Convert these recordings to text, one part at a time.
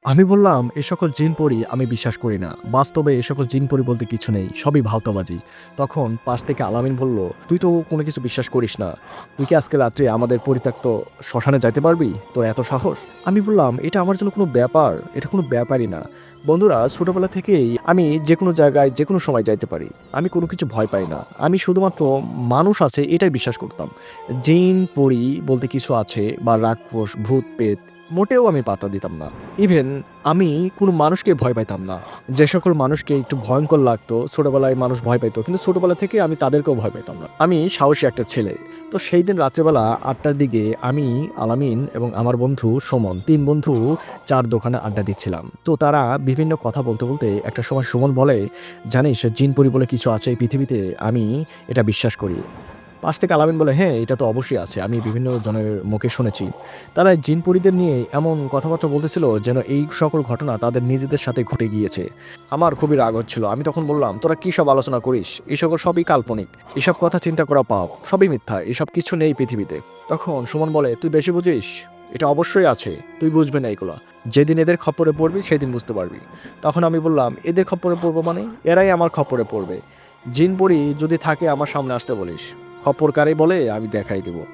আমি বললাম, "এ সকল জিন-পরি আমি বিশ্বাস করি না। বাস্তবে এ সকল জিন-পরি বলতে কিছু নেই। সবই ভাওতাবাজি।" তখন পাশ থেকে আলামিন বলল, "তুই তো কোনো কিছু বিশ্বাস করিস না। তুই কি আজকে রাত্রে আমাদের পরিত্যক্ত শ্মশানে যাইতে পারবি? তোর এত সাহস?" আমি বললাম, "এটা আমার জন্য কোনো ব্যাপার। এটা কোনো ব্যাপারই না। বন্ধুরা, ছোটবেলা থেকেই আমি যেকোনো জায়গায় যেকোনো সময় যাইতে পারি। আমি কোনো কিছু ভয় পাই না। আমি শুধুমাত্র মানুষ আছে এটাই বিশ্বাস করতাম। জিন-পরি বলতে কিছু আছে বা রাক্ষস, ভূত-পেত মোটেও আমি পাত্তা দিতাম না। ইভেন আমি কোনো মানুষকে ভয় পাইতাম না। যে সকল মানুষকে একটু ভয়ংকর লাগতো, ছোটবেলায় মানুষ ভয় পাইত। কিন্তু ছোটবেলা থেকে আমি তাদেরকেও ভয় পাইতাম না। আমি সাহসী একটা ছেলে। তো সেইদিন রাত্রেবেলা ৮টার দিকে আমি, আলামিন এবং আমার বন্ধু সুমন ৩ বন্ধু চা'র দোকানে আড্ডা দিচ্ছিলাম। তো তারা বিভিন্ন কথা বলতে একটা সময় সুমন বলে, "জানিস জিন-পরি বলে কিছু আছে এই পৃথিবীতে? আমি এটা বিশ্বাস করি।" পাশ থেকে আলামিন বলে, "হ্যাঁ, এটা তো অবশ্যই আছে। আমি বিভিন্ন জনের মুখে শুনেছি।" তারা জিন-পরিদের নিয়ে এমন কথাবার্তা বলতেছিল যেন এই সকল ঘটনা তাদের নিজেদের সাথে ঘটে গিয়েছে। আমার খুবই রাগ হচ্ছিল। আমি তখন বললাম, "তোরা কী সব আলোচনা করিস? এই সকল সবই কাল্পনিক। এসব কথা চিন্তা করা পাপ। সবই মিথ্যা। এসব কিছু নেই পৃথিবীতে।" তখন সুমন বলে, "তুই বেশি বুঝিস? এটা অবশ্যই আছে। তুই বুঝবি না এগুলা। যেদিন এদের খপ্পরে পড়বি সেদিন বুঝতে পারবি।" তখন আমি বললাম, "এদের খপ্পরে পড়বো মানে? এরাই আমার খপ্পরে পড়বে। জিন-পরি যদি থাকে আমার সামনে আসতে বলিস। খপ্পর কারে বলে আমি দেখাই দেব।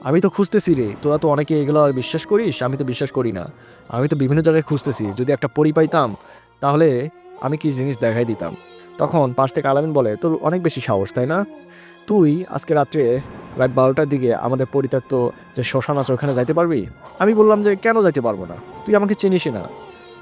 আমি তো খুঁজতেছি রে, তোরা তো অনেকে এগুলো আর বিশ্বাস করিস, আমি তো বিশ্বাস করি না। আমি তো বিভিন্ন জায়গায় খুঁজতেছি, যদি একটা পরী পাইতাম তাহলে আমি কি জিনিস দেখাই দিতাম।" তখন পাশ থেকে আলামিন বলে, "তোর অনেক বেশি সাহস তাই না? তুই আজকে রাত্রে রাত ১২টার দিকে আমাদের পরিত্যক্ত যে শ্মশান আছে ওখানে যাইতে পারবি?" আমি বললাম যে, "কেন যাইতে পারবো না? তুই আমাকে চিনিসই না।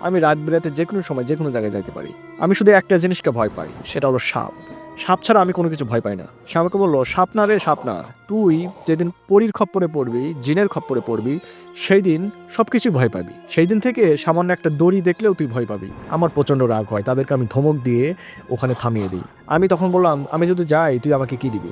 আমি রাত বিরাতে যেকোনো সময় যেকোনো জায়গায় যাইতে পারি। আমি শুধু একটা জিনিসকে ভয় পাই, সেটা হলো সাপ। সাপ ছাড়া আমি কোনো কিছু ভয় পাই না।" সে আমাকে বলল, "সাপ না রে, সাপ না। তুই যেদিন পরীর খপ্পরে পড়বি, জিনের খপ্পরে পড়বি, সেই দিন সবকিছুই ভয় পাবি। সেই দিন থেকে সামান্য একটা দড়ি দেখলেও তুই ভয় পাবি।" আমার প্রচণ্ড রাগ হয়। তাদেরকে আমি ধমক দিয়ে ওখানে থামিয়ে দিই। আমি তখন বললাম, "আমি যদি যাই তুই আমাকে কি দিবি?"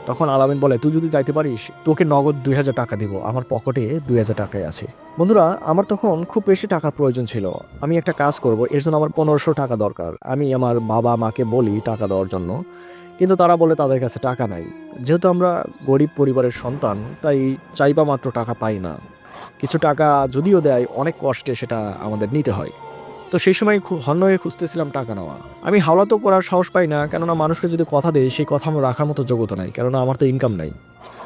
তখন আলামিন বলে, "তুই যদি যাইতে পারিস তোকে নগদ ২,০০০ টাকা দিব। আমার পকেটে ২,০০০ টাকাই আছে।" বন্ধুরা, আমার তখন খুব বেশি টাকার প্রয়োজন ছিল। আমি একটা কাজ করব, এর জন্য আমার ১৫০০ টাকা দরকার। আমি আমার বাবা-মাকে বলি টাকা দেওয়ার জন্য। কিন্তু তারা বলে তাদের কাছে টাকা নাই। যেহেতু আমরা গরিব পরিবারের সন্তান, তাই চাইবা মাত্র টাকা পাই না। কিছু টাকা যদিও দেয়, অনেক কষ্টে সেটা আমাদের নিতে হয়। তো সেই সময় হন্য হয়ে খুঁজতেছিলাম টাকা নেওয়া। আমি হাওলা তো করার সাহস পাই না, কেননা মানুষকে যদি কথা দেই সেই কথা আমার রাখার মতো যোগ্যতা নাই, কেননা আমার তো ইনকাম নাই।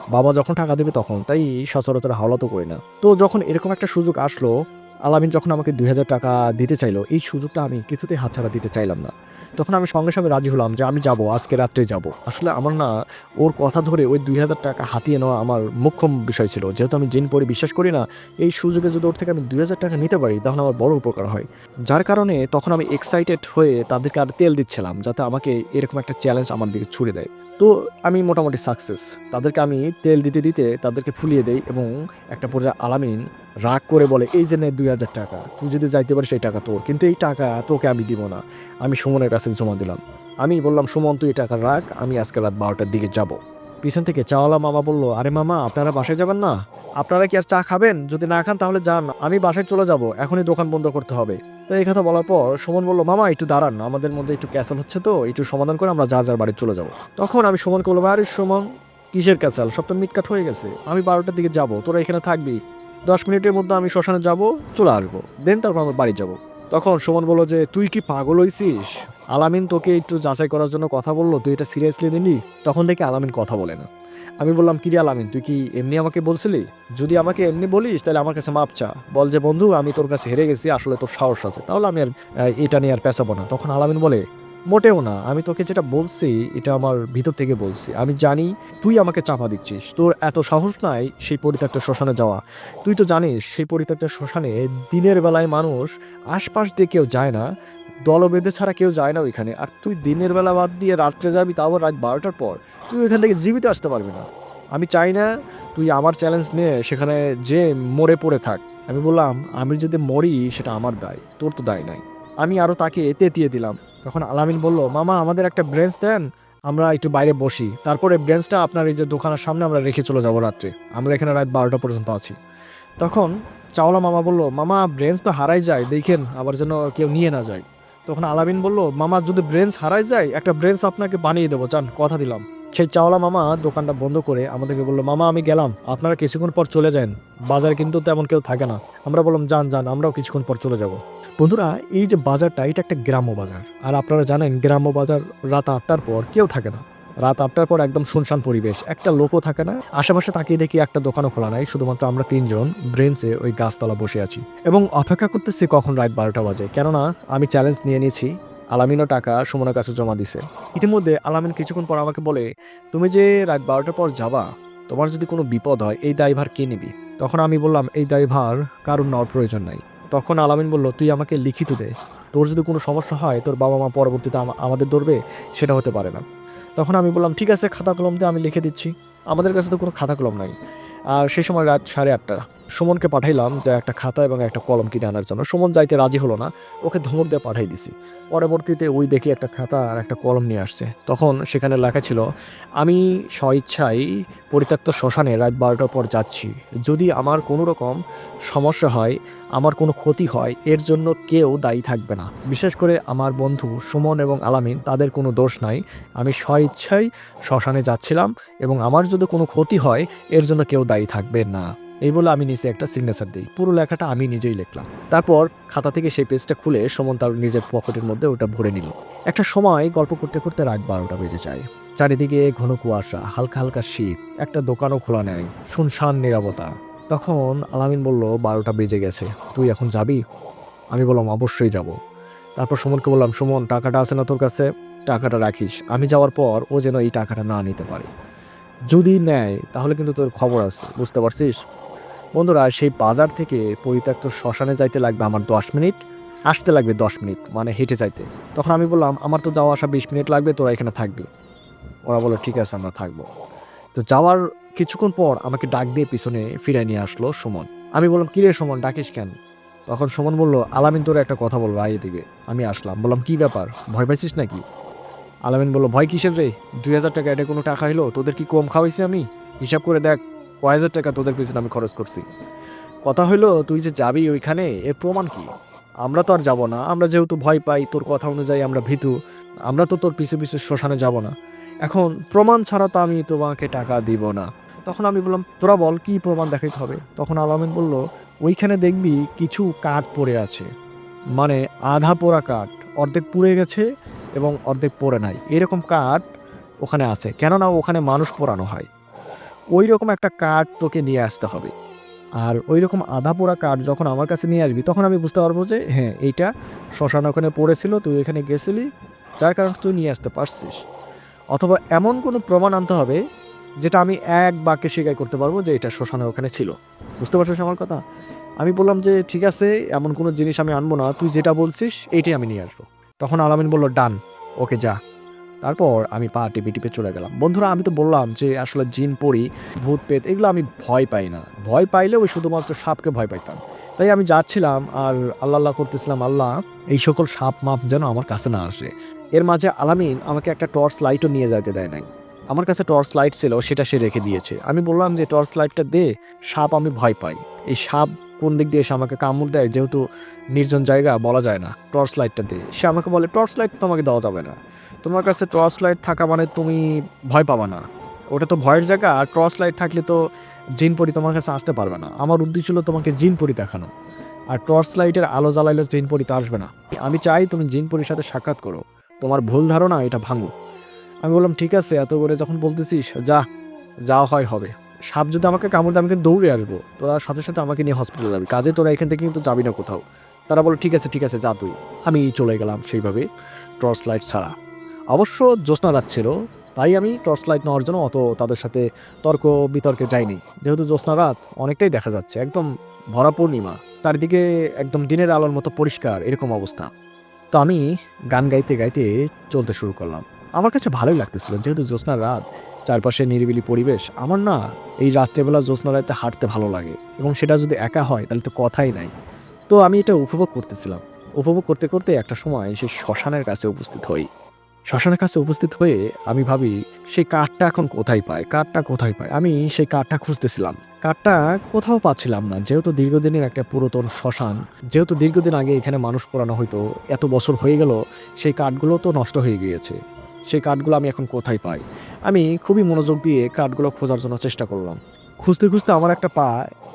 বাবা যখন টাকা দেবে তখন, তাই সচরাচর হাওলা তো করি না। তো যখন এরকম একটা সুযোগ আসলো, আলামিন যখন আমাকে ২,০০০ টাকা দিতে চাইলো, এই সুযোগটা আমি কিছুতেই হাতছাড়া দিতে চাইলাম না। তখন আমি সঙ্গে সঙ্গে রাজি হলাম যে আমি যাবো, আজকে রাত্রেই যাবো। আসলে আমার না ওর কথা ধরে ওই ২,০০০ টাকা হাতিয়ে নেওয়া আমার মোক্ষম বিষয় ছিল। যেহেতু আমি জিন-পরি বিশ্বাস করি না, এই সুযোগে যদি ওর থেকে আমি ২,০০০ টাকা নিতে পারি তাহলে আমার বড় উপকার হয়। যার কারণে তখন আমি এক্সাইটেড হয়ে তাদেরকে আর তেল দিচ্ছিলাম, যাতে আমাকে এরকম একটা চ্যালেঞ্জ আমার দিকে ছুড়ে দেয়। তো আমি মোটামুটি সাকসেস। তাদেরকে আমি তেল দিতে তাদেরকে ফুলিয়ে দেই এবং একটা পর্যায়ে আলামিন রাগ করে বলে, "এই যে নে ২,০০০ টাকা। তুই যদি যাইতে পারিস এই টাকা তোর। কিন্তু এই টাকা তোকে আমি দিব না।" আমি সুমনের কাছে জমা দিলাম। আমি বললাম, "সুমন তুই এই টাকা রাখ। আমি আজকে রাত ১২টার দিকে যাবো।" পিছন থেকে চাওয়ালা মামা বলল, "আরে মামা, আপনারা বাসায় যাবেন না? আপনারা কি আর চা খাবেন? যদি না খান তাহলে যান। আমি বাসায় চলে যাবো। এখনই দোকান বন্ধ করতে হবে।" তো এই কথা বলার পর সুমন বলল, "মামা একটু দাঁড়ান। আমাদের মধ্যে একটু ক্যাসেল হচ্ছে তো, একটু সমাধান করে আমরা যার যার বাড়ি চলে যাবো।" তখন আমি সুমনকে বললাম, "আরে সুমন, কিসের ক্যাচাল? সব তো মিটকাট হয়ে গেছে। আমি ১২টার দিকে যাবো। তোরা এখানে থাকবি। ১০ মিনিটের মধ্যে আমি শ্মশানে যাবো, চলে আসবো। দেন তারপর আমরা বাড়ি যাবো।" তখন সুমন বলল যে, "তুই কি পাগল হইছিস? আলামিন তোকে একটু যাচাই করার জন্য কথা বলল, তুই এটা সিরিয়াসলি নিলি?" তখন থেকে আলামিন কথা বলে না। আমি বললাম, "কিরে আলামিন, তুই কি এমনি আমাকে বলছিলি? যদি আমাকে এমনি বলিস তাহলে আমার কাছে মাপ চা। বল যে, বন্ধু আমি তোর কাছে হেরে গেছি, আসলে তোর সাহস আছে। তাহলে আমি আর এটা নিয়ে আর পেঁচাবো না।" তখন আলামিন বলে, "মোটেও না। আমি তোকে যেটা বলছি এটা আমার ভিতর থেকে বলছি। আমি জানি তুই আমাকে চাপা দিচ্ছিস। তোর এত সাহস নাই সেই পরিত্যক্ত শ্মশানে যাওয়া। তুই তো জানিস সেই পরিত্যক্ত শ্মশানে দিনের বেলায় মানুষ আশপাশ দিয়ে কেউ যায় না। দলবেঁধে ছাড়া কেউ যায় না ওইখানে। আর তুই দিনের বেলা বাদ দিয়ে রাত্রে যাবি, তাও আবার রাত ১২টার পর। তুই ওইখান থেকে জীবিত আসতে পারবি না। আমি চাই না তুই আমার চ্যালেঞ্জ নিয়ে সেখানে যেয়ে মরে পড়ে থাক।" আমি বললাম, "আমি যদি মরি সেটা আমার দায়। তোর তো দায় নাই।" আমি আরও তাকে তেতিয়ে দিলাম। তখন আলামিন বলল, "মামা আমাদের একটা ব্রেঞ্চ দেন, আমরা একটু বাইরে বসি। তারপরে ব্রেঞ্চটা আপনার এই যে দোকানের সামনে আমরা রেখে চলে যাবো রাত্রে। আমরা এখানে রাত ১২টা পর্যন্ত আছি।" তখন চাওলা মামা বলল, "মামা ব্রেঞ্চ তো হারাই যায়, দেখেন আবার যেন কেউ নিয়ে না যায়।" তখন আলামিন বলল, "মামা যদি ব্রেঞ্চ হারাই যায় একটা ব্রেঞ্চ আপনাকে বানিয়ে দেবো, যান, কথা দিলাম।" সেই চাওলা মামা দোকানটা বন্ধ করে আমাদেরকে বলল, "মামা আমি গেলাম, আপনারা কিছুক্ষণ পর চলে যান। বাজারে কিন্তু তেমন কেউ থাকে না।" আমরা বললাম, "যান যান, আমরাও কিছুক্ষণ পর চলে যাব।" বন্ধুরা, এই যে বাজারটা, এটা একটা গ্রাম্য বাজার। আর আপনারা জানেন গ্রাম্য বাজার রাত ৮টার পর কেউ থাকে না। রাত ৮টার পর একদম শুনশান পরিবেশ, একটা লোকও থাকে না। আশেপাশে তাকিয়ে দেখি একটা দোকানও খোলা নাই, শুধুমাত্র আমরা ৩ জন ব্রেঞ্চে ওই গাছতলা বসে আছি এবং অপেক্ষা করতেছি কখন রাত ১২টা বাজে। কেননা আমি চ্যালেঞ্জ নিয়ে নিয়েছি, আলামিনও টাকা সুমনের কাছে জমা দিছে। ইতিমধ্যে আলামিন কিছুক্ষণ পর আমাকে বলে, তুমি যে রাত ১২টার পর যাবা, তোমার যদি কোনো বিপদ হয় এই দায়ভার কে নিবি? তখন আমি বললাম, এই দায়ভার কারোর নেওয়ার প্রয়োজন নাই। তখন আলামিন বলল, তুই আমাকে লিখিত দে, তোর যদি কোনো সমস্যা হয় তোর বাবা মা পরবর্তীতে আমাদের ধরবে, সেটা হতে পারে না। তখন আমি বললাম, ঠিক আছে, খাতা কলম দিয়ে আমি লিখে দিচ্ছি। আমাদের কাছে তো কোনো খাতা কলম নাই। আর সেই সময় রাত 8:30। সুমনকে পাঠাইলাম যে একটা খাতা এবং একটা কলম কিনে আনার জন্য। সুমন যাইতে রাজি হলো না, ওকে ধমক দিয়ে পাঠাই দিছি। পরবর্তীতে ওই দেখি একটা খাতা আর একটা কলম নিয়ে আসছে। তখন সেখানে লেখা ছিল, আমি স্বইচ্ছায় পরিত্যক্ত শ্মশানে রাত 12টার পর যাচ্ছি। যদি আমার কোনো রকম সমস্যা হয়, আমার কোনো ক্ষতি হয়, এর জন্য কেউ দায়ী থাকবে না। বিশেষ করে আমার বন্ধু সুমন এবং আলামিন, তাদের কোনো দোষ নাই। আমি স্বইচ্ছায় শ্মশানে যাচ্ছিলাম এবং আমার যদি কোনো ক্ষতি হয়, এর জন্য কেউ দায়ী থাকবে না। এই বলে আমি নিচে একটা সিগনেচার দিই। পুরো লেখাটা আমি নিজেই লিখলাম। তারপর খাতা থেকে সেই পেজটা খুলে সুমন তার নিজের পকেটের মধ্যে ওটা ভরে নিল। একটা সময় গল্প করতে করতে রাত 12টা বেজে যায়। চারিদিকে ঘন কুয়াশা, হালকা হালকা শীত, একটা দোকানও খোলা নেই, শুনশান নীরবতা। তখন আলামিন বলল, 12টা বেজে গেছে, তুই এখন যাবি? আমি বললাম, অবশ্যই যাব। তারপর সুমনকে বললাম, সুমন, টাকাটা আছে না তোর কাছে? টাকাটা রাখিস, আমি যাওয়ার পর ও যেন এই টাকাটা না নিতে পারে। যদি নেয় তাহলে কিন্তু তোর খবর আছে, বুঝতে পারছিস? বন্ধুরা, সেই বাজার থেকে পরিত্যক্ত শ্মশানে যাইতে লাগবে আমার 10 মিনিট, আসতে লাগবে 10 মিনিট, মানে হেঁটে যাইতে। তখন আমি বললাম, আমার তো যাওয়া আসা 20 মিনিট লাগবে, তোরা এখানে থাকবি। ওরা বললো, ঠিক আছে, আমরা থাকবো। তো যাওয়ার কিছুক্ষণ পর আমাকে ডাক দিয়ে পিছনে ফিরাই নিয়ে আসলো সুমন। আমি বললাম, কিরে সুমন, ডাকিস কেন? তখন সুমন বলল, আলামিন তোরে একটা কথা বলবো, আয় এদিকে। আমি আসলাম, বললাম, কি ব্যাপার, ভয় পাইছিস নাকি? আলামিন বলল, ভয় কিসের রে? 2,000 টাকা এটা কোনো টাকা হলো? তোদের কি কম খাওয়াইছি আমি? হিসাব করে দেখ, কয় হাজার টাকা তোদের পিছনে আমি খরচ করছি। কথা হইলো, তুই যে যাবি ওইখানে, এর প্রমাণ কি? আমরা তো আর যাব না, আমরা যেহেতু ভয় পাই, তোর কথা অনুযায়ী আমরা ভীতু, আমরা তো তোর পিছু পিছু শ্মশানে যাব না। এখন প্রমাণ ছাড়া তো আমি তোমাকে টাকা দিব না। তখন আমি বললাম, তোরা বল, কি প্রমাণ দেখাইতে হবে? তখন আলামিন বলল, ওইখানে দেখবি কিছু কাঠ পড়ে আছে, মানে আধা পোড়া কাঠ, অর্ধেক পুড়ে গেছে এবং অর্ধেক পড়ে নাই, এরকম কাঠ ওখানে আছে। কেননা ওখানে মানুষ পোড়ানো হয়। ওই রকম একটা কাঠ তোকে নিয়ে আসতে হবে। আর ওই রকম আধা পোড়া কাঠ যখন আমার কাছে নিয়ে আসবি, তখন আমি বুঝতে পারবো যে হ্যাঁ, এইটা শ্মশান ওখানে পড়েছিল, তুই এখানে গেছিলি, যার কারণে তুই নিয়ে আসতে পারছিস। অথবা এমন কোনো প্রমাণ আনতে হবে যেটা আমি এক বাক্যে স্বীকার করতে পারবো যে এটা শ্মশানের ওখানে ছিল। বুঝতে পারছিস আমার কথা? আমি বললাম যে, ঠিক আছে, এমন কোনো জিনিস আমি আনবো না, তুই যেটা বলছিস এইটাই আমি নিয়ে আসবো। তখন আলামিন বলল, ডান, ওকে, যা। তারপর আমি পা টিপে টিপে চলে গেলাম। বন্ধুরা, আমি তো বললাম যে আসলে জিন পড়ি, ভূত পেত, এগুলো আমি ভয় পাই না। ভয় পাইলে ওই শুধুমাত্র সাপকে ভয় পাইতাম। তাই আমি যাচ্ছিলাম আর আল্লাহ আল্লাহ করতেছিলাম, আল্লাহ এই সকল সাপ মাপ যেন আমার কাছে না আসে। এর মাঝে আলামিন আমাকে একটা টর্চ লাইটও নিয়ে যেতে দেয় নাই। আমার কাছে টর্চ লাইট ছিল, সেটা সে রেখে দিয়েছে। আমি বললাম যে, টর্চ লাইটটা দে, সাপ আমি ভয় পাই। এই সাপ কোন দিক দিয়ে এসে আমাকে কামড় দেয়, যেহেতু নির্জন জায়গা, বলা যায় না, টর্চ লাইটটা দে। সে আমাকে বলে, টর্চ লাইট তোমাকে দেওয়া যাবে না, তোমার কাছে টর্চ লাইট থাকা মানে তুমি ভয় পাবা না, ওটা তো ভয়ের জায়গা। আর টর্চ লাইট থাকলে তো জিন পরি তোমার কাছে আসতে পারবে না। আমার উদ্দেশ্য ছিল তোমাকে জিন পরি দেখানো, আর টর্চ লাইটের আলো জ্বালাইলে জিন পরি তো আসবে না। আমি চাই তুমি জিন পরির সাথে সাক্ষাৎ করো, তোমার ভুল ধারণা এটা ভাঙো। আমি বললাম, ঠিক আছে, এত করে যখন বলতেছিস, যা, যা হয় হবে। সাপ যদি আমাকে কামড় দেয়, আমাকে দৌড়ে আসবো, তোরা সাথে সাথে আমাকে নিয়ে হসপিটালে যাবি, কাজে তোরা এখান থেকে কিন্তু যাবি না কোথাও। তারা বলো, ঠিক আছে ঠিক আছে, যা তুই। আমি চলে গেলাম সেইভাবে, টর্চ লাইট ছাড়া। অবশ্য জ্যোৎস্না রাত ছিল, তাই আমি টর্চ লাইট নেওয়ার জন্য অত তাদের সাথে তর্ক বিতর্কে যাইনি। যেহেতু জ্যোৎস্না রাত, অনেকটাই দেখা যাচ্ছে, একদম ভরা পূর্ণিমা, চারিদিকে একদম দিনের আলোর মতো পরিষ্কার, এরকম অবস্থা। তো আমি গান গাইতে গাইতে চলতে শুরু করলাম। আমার কাছে ভালোই লাগতেছিল, যেহেতু জ্যোৎস্নার রাত, চারপাশে নিরিবিলি পরিবেশ। আমার না এই রাত্রেবেলা জ্যোৎস্না রাতে হাঁটতে ভালো লাগে, এবং সেটা যদি একা হয় তাহলে তো কথাই নাই। তো আমি এটা উপভোগ করতেছিলাম। উপভোগ করতে করতে একটা সময় সেই শ্মশানের কাছে উপস্থিত হই। শ্মশানের কাছে উপস্থিত হয়ে আমি ভাবি, সেই কাঠটা এখন কোথায় পায়, কাঠটা কোথায় পায়? আমি সেই কাঠটা খুঁজতেছিলাম, কাঠটা কোথাও পাচ্ছিলাম না। যেহেতু দীর্ঘদিনের একটা পুরাতন শ্মশান, যেহেতু দীর্ঘদিন আগে এখানে মানুষ পোড়ানো হইতো, এত বছর হয়ে গেল, সেই কাঠগুলো তো নষ্ট হয়ে গিয়েছে। সেই কাঠগুলো আমি এখন কোথায় পাই? আমি খুবই মনোযোগ দিয়ে কাঠগুলো খোঁজার জন্য চেষ্টা করলাম। খুঁজতে খুঁজতে আমার একটা পা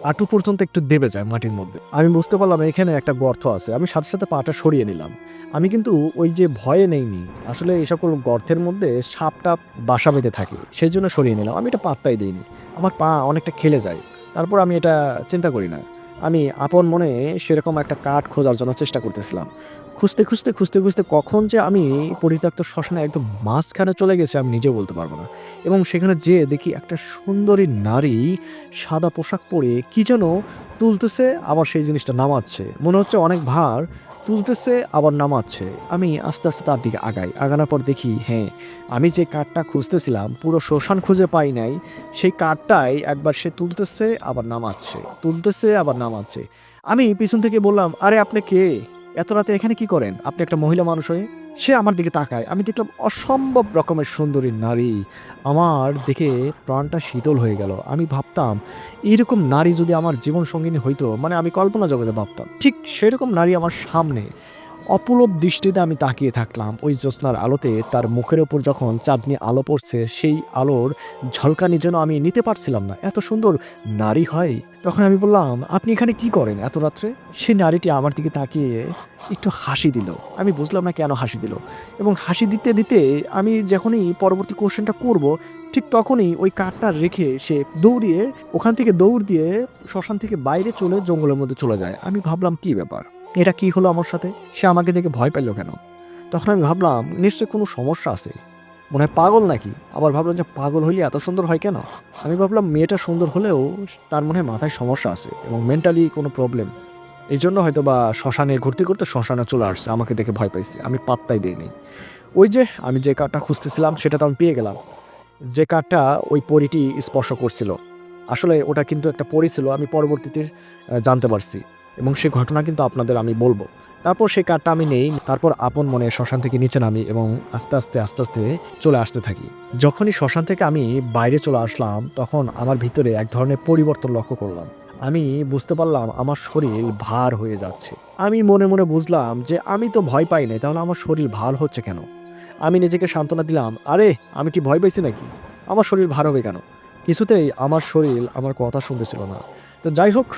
হাঁটু পর্যন্ত একটু দেবে যায় মাটির মধ্যে। আমি বুঝতে পারলাম এখানে একটা গর্ত আছে। আমি সাথে সাথে পাটা সরিয়ে নিলাম। আমি কিন্তু ওই যে ভয়ে নেইনি, আসলে এই সকল গর্তের মধ্যে সাপটা বাসা বেঁধে থাকে, সেই জন্য সরিয়ে নিলাম। আমি এটা পাত্তাই দিইনি। আমার পা অনেকটা খেলে যায়, তারপর আমি এটা চিন্তা করি না। আমি আপন মনে সেরকম একটা কাঠ খোঁজার জন্য চেষ্টা করতেছিলাম। খুঁজতে খুঁজতে খুঁজতে খুঁজতে কখন যে আমি পরিত্যক্ত শ্মশানে একদম মাঝখানে চলে গেছি আমি নিজেও বলতে পারবো না। এবং সেখানে যেয়ে দেখি একটা সুন্দরী নারী সাদা পোশাক পরে কি যেন তুলতেছে, আবার সেই জিনিসটা নামাচ্ছে। মনে হচ্ছে অনেক ভার তুলতেছে আবার নামাচ্ছে। আমি আস্তে আস্তে তার দিকে আগাই। আগানোর পর দেখি হ্যাঁ, আমি যে কাঠটা খুঁজতেছিলাম পুরো শ্মশান খুঁজে পাই নাই, সেই কাঠটাই একবার সে তুলতেছে আবার নামাচ্ছে, তুলতেছে আবার নামাচ্ছে। আমি পিছন থেকে বললাম, আরে আপনি কে? এত রাতে এখানে কি করেন? আপনি একটা মহিলা মানুষ হয়ে? সে আমার দিকে তাকায়। আমি দেখলাম অসম্ভব রকমের সুন্দরী নারী। আমার দেখে প্রাণটা শীতল হয়ে গেল। আমি ভাবতাম এরকম নারী যদি আমার জীবন সঙ্গিনী হইতো, মানে আমি কল্পনা জগতে ভাবতাম ঠিক সেরকম নারী আমার সামনে। অপলক দৃষ্টিতে আমি তাকিয়ে থাকলাম ওই জ্যোৎস্নার আলোতে। তার মুখের ওপর যখন চাঁদনি আলো পড়ছে, সেই আলোর ঝলকানি যেন আমি নিতে পারছিলাম না, এত সুন্দর নারী হয়। তখন আমি বললাম, আপনি এখানে কি করেন এত রাত্রে? সেই নারীটি আমার দিকে তাকিয়ে একটু হাসি দিল। আমি বুঝলাম না কেন হাসি দিল, এবং হাসি দিতে দিতে আমি যখনই পরবর্তী কোশ্চেনটা করব, ঠিক তখনই ওই কাঠটা রেখে সে দৌড়িয়ে ওখান থেকে দৌড় দিয়ে শ্মশান থেকে বাইরে চলে জঙ্গলের মধ্যে চলে যায়। আমি ভাবলাম কি ব্যাপার, এটা কি হলো আমার সাথে? সে আমাকে দেখে ভয় পেল কেন? তখন আমি ভাবলাম নিশ্চয়ই কোনো সমস্যা আছে, মনে হয় পাগল নাকি। আবার ভাবলাম যে পাগল হইলে এত সুন্দর হয় কেন? আমি ভাবলাম মেয়েটা সুন্দর হলেও তার মনে হয় মাথায় সমস্যা আছে এবং মেন্টালি কোনো প্রবলেম। এই জন্য হয়তো বা শ্মশানে ঘুরতে ঘুরতে শ্মশানে চলে আসছে, আমাকে দেখে ভয় পাইছে। আমি পাত্তাই দিইনি। ওই যে আমি যে কাঠটা খুঁজতেছিলাম সেটা তো আমি পেয়ে গেলাম। যে কাঠটা ওই পরীটি স্পর্শ করছিল, আসলে ওটা কিন্তু একটা পরী ছিল। আমি পরবর্তীতে জানতে পারছি, এবং সে ঘটনা কিন্তু আপনাদের আমি বলবো। তারপর সেই কাঠটা আমি নেই, তারপর আপন মনে শ্মশান থেকে নিচে নামি এবং আস্তে আস্তে আস্তে আস্তে চলে আসতে থাকি। যখনই শ্মশান থেকে আমি বাইরে চলে আসলাম, তখন আমার ভিতরে এক ধরনের পরিবর্তন লক্ষ্য করলাম। আমি বুঝতে পারলাম আমার শরীর ভার হয়ে যাচ্ছে। আমি মনে মনে বুঝলাম যে আমি তো ভয় পাই নাই, তাহলে আমার শরীর ভার হচ্ছে কেন? আমি নিজেকে সান্ত্বনা দিলাম, আরে আমি কি ভয় পাইছি নাকি? আমার শরীর ভার হবে কেন? কিছুতেই আমার শরীর আমার কথা শুনতেছিল না। তো যাই হোক,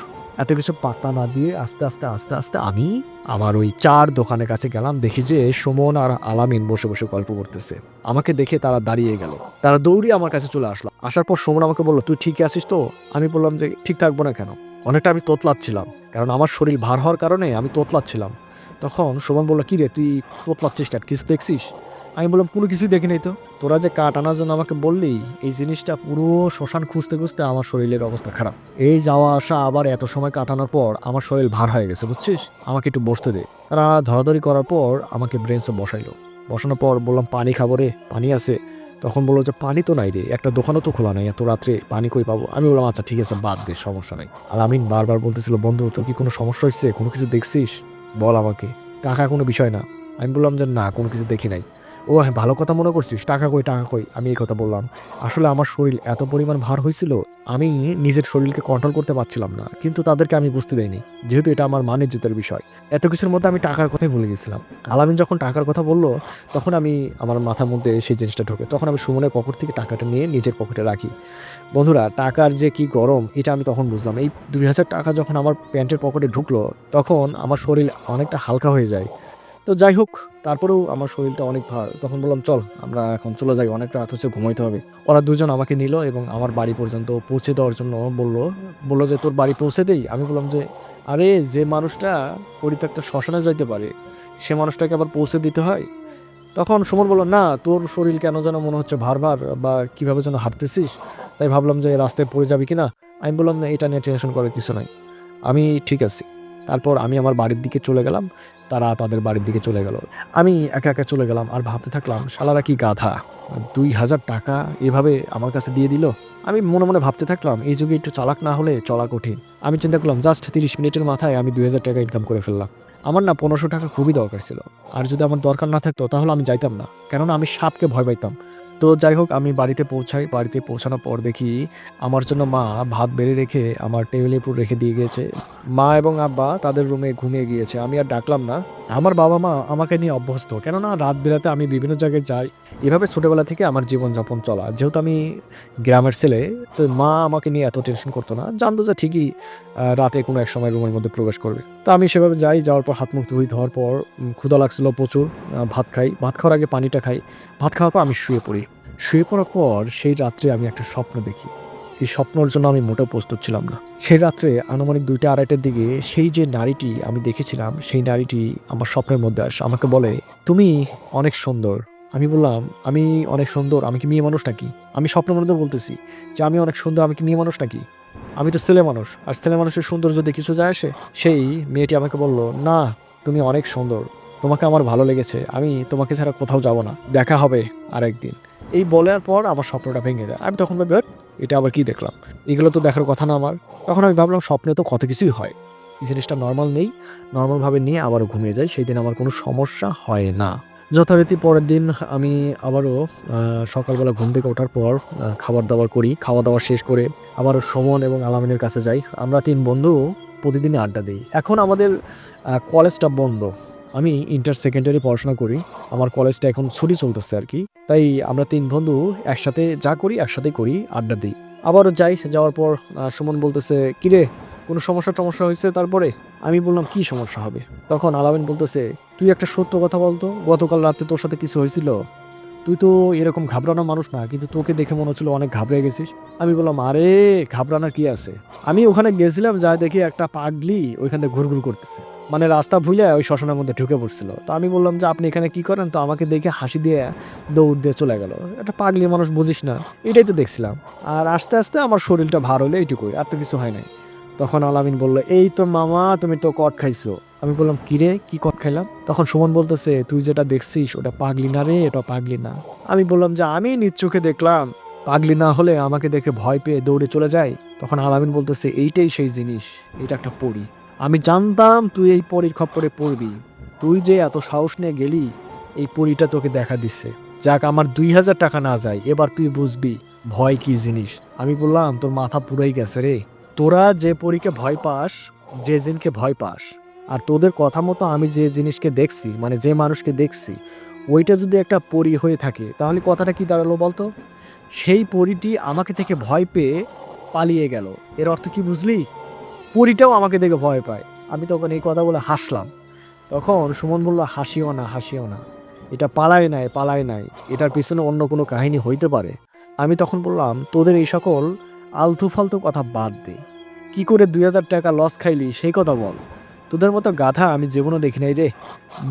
এত কিছু পাত্তা না দিয়ে আস্তে আস্তে আস্তে আস্তে আমি আমার ওই চার দোকানের কাছে গেলাম। দেখি যে সুমন আর আলামিন বসে বসে গল্প করতেছে। আমাকে দেখে তারা দাঁড়িয়ে গেল, তারা দৌড়িয়ে আমার কাছে চলে আসলো। আসার পর সুমন আমাকে বললো, তুই ঠিক আছিস তো? আমি বললাম যে ঠিক থাকবো না কেন? অনেকটা আমি তোতলাচ্ছিলাম, কারণ আমার শরীর ভার হওয়ার কারণে আমি তোতলাচ্ছিলাম। তখন সুমন বললো, কি রে তুই তোতলাচ্ছিস কেন, কিছু দেখছিস? আমি বললাম, কোনো কিছুই দেখি নাই তো। তোরা যে কাঠ আনার জন্য আমাকে বললি, এই জিনিসটা পুরো শ্মশান খুঁজতে খুঁজতে আমার শরীরের অবস্থা খারাপ। এই যাওয়া আসা আবার এত সময় কাটানোর পর আমার শরীর ভার হয়ে গেছে, বুঝছিস? আমাকে একটু বসতে দে। তারা ধরাধরি করার পর আমাকে ব্রেঞ্চে বসাইলো। বসানোর পর বললাম, পানি খাবো রে, পানি আছে? তখন বললো যে পানি তো নাই রে, একটা দোকানও তো খোলা নাই, এত রাত্রে পানি কই পাবো? আমি বললাম, আচ্ছা ঠিক আছে, বাদ দে, সমস্যা নাই। আর আমিন বারবার বলতেছিল, বন্ধু তোর কি কোনো সমস্যা হচ্ছে, কোনো কিছু দেখছিস? বল আমাকে, টাকা কোনো বিষয় না। আমি বললাম যে না, কোনো কিছু দেখি নাই। ও হ্যাঁ, ভালো কথা মনে করছিস, টাকা কই, টাকা কই? আমি এই কথা বললাম। আসলে আমার শরীর এত পরিমাণ ভার হয়েছিল, আমি নিজের শরীরকে কন্ট্রোল করতে পারছিলাম না, কিন্তু তাদেরকে আমি বুঝতে দেইনি, যেহেতু এটা আমার মান ইজ্জতের বিষয়। এত কিছুর মধ্যে আমি টাকার কথাই ভুলে গেছিলাম। আলামিন যখন টাকার কথা বললো, তখন আমি আমার মাথার মধ্যে সেই জিনিসটা ঢোকে। তখন আমি সুমনের পকেট থেকে টাকাটা নিয়ে নিজের পকেটে রাখি। বন্ধুরা, টাকার যে কি গরম এটা আমি তখন বুঝলাম। এই 2000 টাকা যখন আমার প্যান্টের পকেটে ঢুকলো, তখন আমার শরীর অনেকটা হালকা হয়ে যায়। তো যাই হোক, তারপরেও আমার শরীরটা অনেক ভার। তখন বললাম, চল আমরা এখন চলে যাই, অনেক রাত হচ্ছে, ঘুমাইতে হবে। ওরা দুজন আমাকে নিল এবং আমার বাড়ি পর্যন্ত পৌঁছে দেওয়ার জন্য বললো যে তোর বাড়ি পৌঁছে দেই? আমি বললাম যে আরে, যে মানুষটা পরিত্যক্ত শ্মশানে যাইতে পারে সে মানুষটাকে আবার পৌঁছে দিতে হয়? তখন সুমন বলল, না তোর শরীর কেন যেন মনে হচ্ছে ভার ভার, বা কিভাবে যেন হাঁটতেছিস, তাই ভাবলাম যে রাস্তায় পড়ে যাবি কিনা। আমি বললাম, না, এটা নিয়ে টেনশন করার কিছু নাই, আমি ঠিক আছি। তারপর আমি আমার বাড়ির দিকে চলে গেলাম, তারা তাদের বাড়ির দিকে চলে গেল। আমি একা একা চলে গেলাম আর ভাবতে থাকলাম, শালারা কি গাধা, 2000 টাকা এভাবে আমার কাছে দিয়ে দিল। আমি মনে মনে ভাবতে থাকলাম, এই যুগে একটু চালাক না হলে চলা কঠিন। আমি চিন্তা করলাম, জাস্ট 30 মিনিটের মাথায় আমি 2000 টাকা ইনকাম করে ফেললাম। আমার না 1500 টাকা খুবই দরকার ছিল, আর যদি আমার দরকার না থাকতো তাহলে আমি যাইতাম না, কেননা আমি সাপকে ভয় পাইতাম। তো যাই হোক, আমি বাড়িতে পৌঁছাই। বাড়িতে পৌঁছানোর পর দেখি আমার জন্য মা ভাত বেড়ে রেখে আমার টেবিলের উপর রেখে দিয়ে গিয়েছে। মা এবং আব্বা তাদের রুমে ঘুমিয়ে গিয়েছে। আমি আর ডাকলাম না, আমার বাবা-মা আমাকে নিয়ে অভ্যস্ত। কেননা রাত বিরাতে আমি বিভিন্ন জায়গায় যাই। এভাবে ছোটবেলা থেকে আমার জীবনযাপন চলা। যেহেতু আমি গ্রামের ছেলে, তো মা আমাকে নিয়ে এত টেনশন করত না। জানত যে ঠিকই রাতে কোনো এক সময় রুমের মধ্যে প্রবেশ করবে। তো আমি সেভাবে যাই, যাওয়ার পর হাত মুখ ধুই, ধোয়ার পর ক্ষুধা লাগছিল প্রচুর। ভাত খাই। ভাত খাওয়ার আগে পানিটা খাই। ভাত খাওয়ার পর আমি শুয়ে পড়ি। শুয়ে পড়ার পর সেই রাত্রে আমি একটা স্বপ্ন দেখি। এই স্বপ্নের জন্য আমি মোটেও প্রস্তুত ছিলাম না। সেই রাত্রে আনুমানিক ২টা-২.৫টার দিকে সেই যে নারীটি আমি দেখেছিলাম, সেই নারীটি আমার স্বপ্নের মধ্যে আসে। আমাকে বলে, "তুমি অনেক সুন্দর।" আমি বললাম, "আমি অনেক সুন্দর? আমি কি মেয়ে মানুষ নাকি?" আমি স্বপ্নের মধ্যে বলতেছি যে, "আমি অনেক সুন্দর, আমি কি মেয়ে মানুষ নাকি? আমি তো ছেলে মানুষ। আর ছেলে মানুষের সৌন্দর্য দিয়ে কিছু যায় আসে?" সেই মেয়েটি আমাকে বলল, "না, তুমি অনেক সুন্দর। তোমাকে আমার ভালো লেগেছে। আমি তোমাকে ছাড়া কোথাও যাব না। দেখা হবে আরেকদিন।" এই বলার পর আমার স্বপ্নটা ভেঙে যায়। আমি তখন ভাবি, "হ্যাট! এটা আবার কি দেখলাম? এগুলো তো দেখার কথা না আমার।" তখন আমি ভাবলাম স্বপ্নে তো কত কিছুই হয়। এই জিনিসটা নরমাল নেই। নরমালভাবে নিয়ে আবারও ঘুমিয়ে যাই। সেইদিন আমার কোনো সমস্যা হয় না। যথারীতি পরের দিন আমি আবারও সকালবেলা ঘুম থেকে ওঠার পর খাবার-দাবার করি। খাওয়া-দাওয়া শেষ করে আবারও সুমন এবং আলামিনের কাছে যাই। আমরা ৩ বন্ধু প্রতিদিনই আড্ডা দেই। এখন আমাদের কলেজটা বন্ধ। আমি ইন্টার সেকেন্ডারি পড়াশোনা করি। আমার কলেজটা এখন ছুটি চলতেছে আরকি। তাই আমরা ৩ বন্ধু একসাথে যা করি একসাথেই করি, আড্ডা দিই। আবারও যাই, যাওয়ার পর সুমন বলতেছে, "কিরে, কোনো সমস্যা-টমস্যা হইছে তারপরে?" আমি বললাম, "কি সমস্যা হবে?" তখন আলামিন বলতেছে, "তুই একটা সত্য কথা বলতো, গতকাল রাতে তোর সাথে কিছু হয়েছিল? তুই তো এরকম ঘাবড়ানো মানুষ না, কিন্তু তোকে দেখে মনে হচ্ছিল অনেক ঘাবড়ে গেছিস।" আমি বললাম, "আরে ঘাবড়ানোর কি আছে? আমি ওখানে গেছিলাম, যায়ে দেখি একটা পাগলি ওইখান দিয়ে ঘুরঘুর করতেছে। মানে রাস্তা ভুইলা ওই শ্মশানের মধ্যে ঢুকে পড়ছিল। তো আমি বললাম যে, 'আপনি এখানে কি করেন?' তো আমাকে দেখে হাসি দিয়ে দৌড় দিয়ে চলে গেল। একটা পাগলি মানুষ বুঝিস না? এটাই তো দেখছিলাম। আর আস্তে, আস্তে আমার শরীরটা ভার হইলো এইটুকুই। আর তো কিছু হয় নাই।" তখন আলামিন বলল, "এই তো মামা, তুমি তো কট খাইছো।" আমি বললাম, "কিরে, কি কট খাইলাম?" তখন সুমন বলতেছে, "তুই যেটা দেখছিস ওটা পাগলি না রে, এটা পাগলি না।" আমি বললাম যে, "আমি নিজ চোখে দেখলাম। পাগলি না হলে আমাকে দেখে ভয় পেয়ে দৌড়ে চলে যায়।" তখন আলামিন বলতেছে, "এইটাই সেই জিনিস। এটা একটা পরী। আমি জানতাম তুই এই পরীর খপ্পরে পড়বি। তুই যে এত সাহস নিয়ে গেলি, এই পরীটা তোকে দেখা দিচ্ছে। যাক, আমার ২,০০০ টাকা না যায়, এবার তুই বুঝবি ভয় কি জিনিস।" আমি বললাম, "তোর মাথা পুরাই গেছে রে। তোরা যে পরীকে ভয় পাস, যে জিনকে ভয় পাস, আর তোদের কথা মতো আমি যে জিনিসকে দেখছি, মানে যে মানুষকে দেখছি, ওইটা যদি একটা পরী হয়ে থাকে, তাহলে কথাটা কি দাঁড়ালো বলতো? সেই পরীটি আমাকে থেকে ভয় পেয়ে পালিয়ে গেল। এর অর্থ কি বুঝলি? পরীটাও আমাকে দেখে ভয় পায়।" আমি তখন এই কথা বলে হাসলাম। তখন সুমন বলল, "হাসিও না, হাসিও না। এটা পালায় নাই, পালায় নাই। এটার পিছনে অন্য কোনো কাহিনী হইতে পারে।" আমি তখন বললাম, "তোদের এই সকল আলতু-ফালতু কথা বাদ দে। কি করে ২,০০০ টাকা লস খাইলি সেই কথা বল। তোদের মতো গাধা আমি জীবনেও দেখি নাই রে।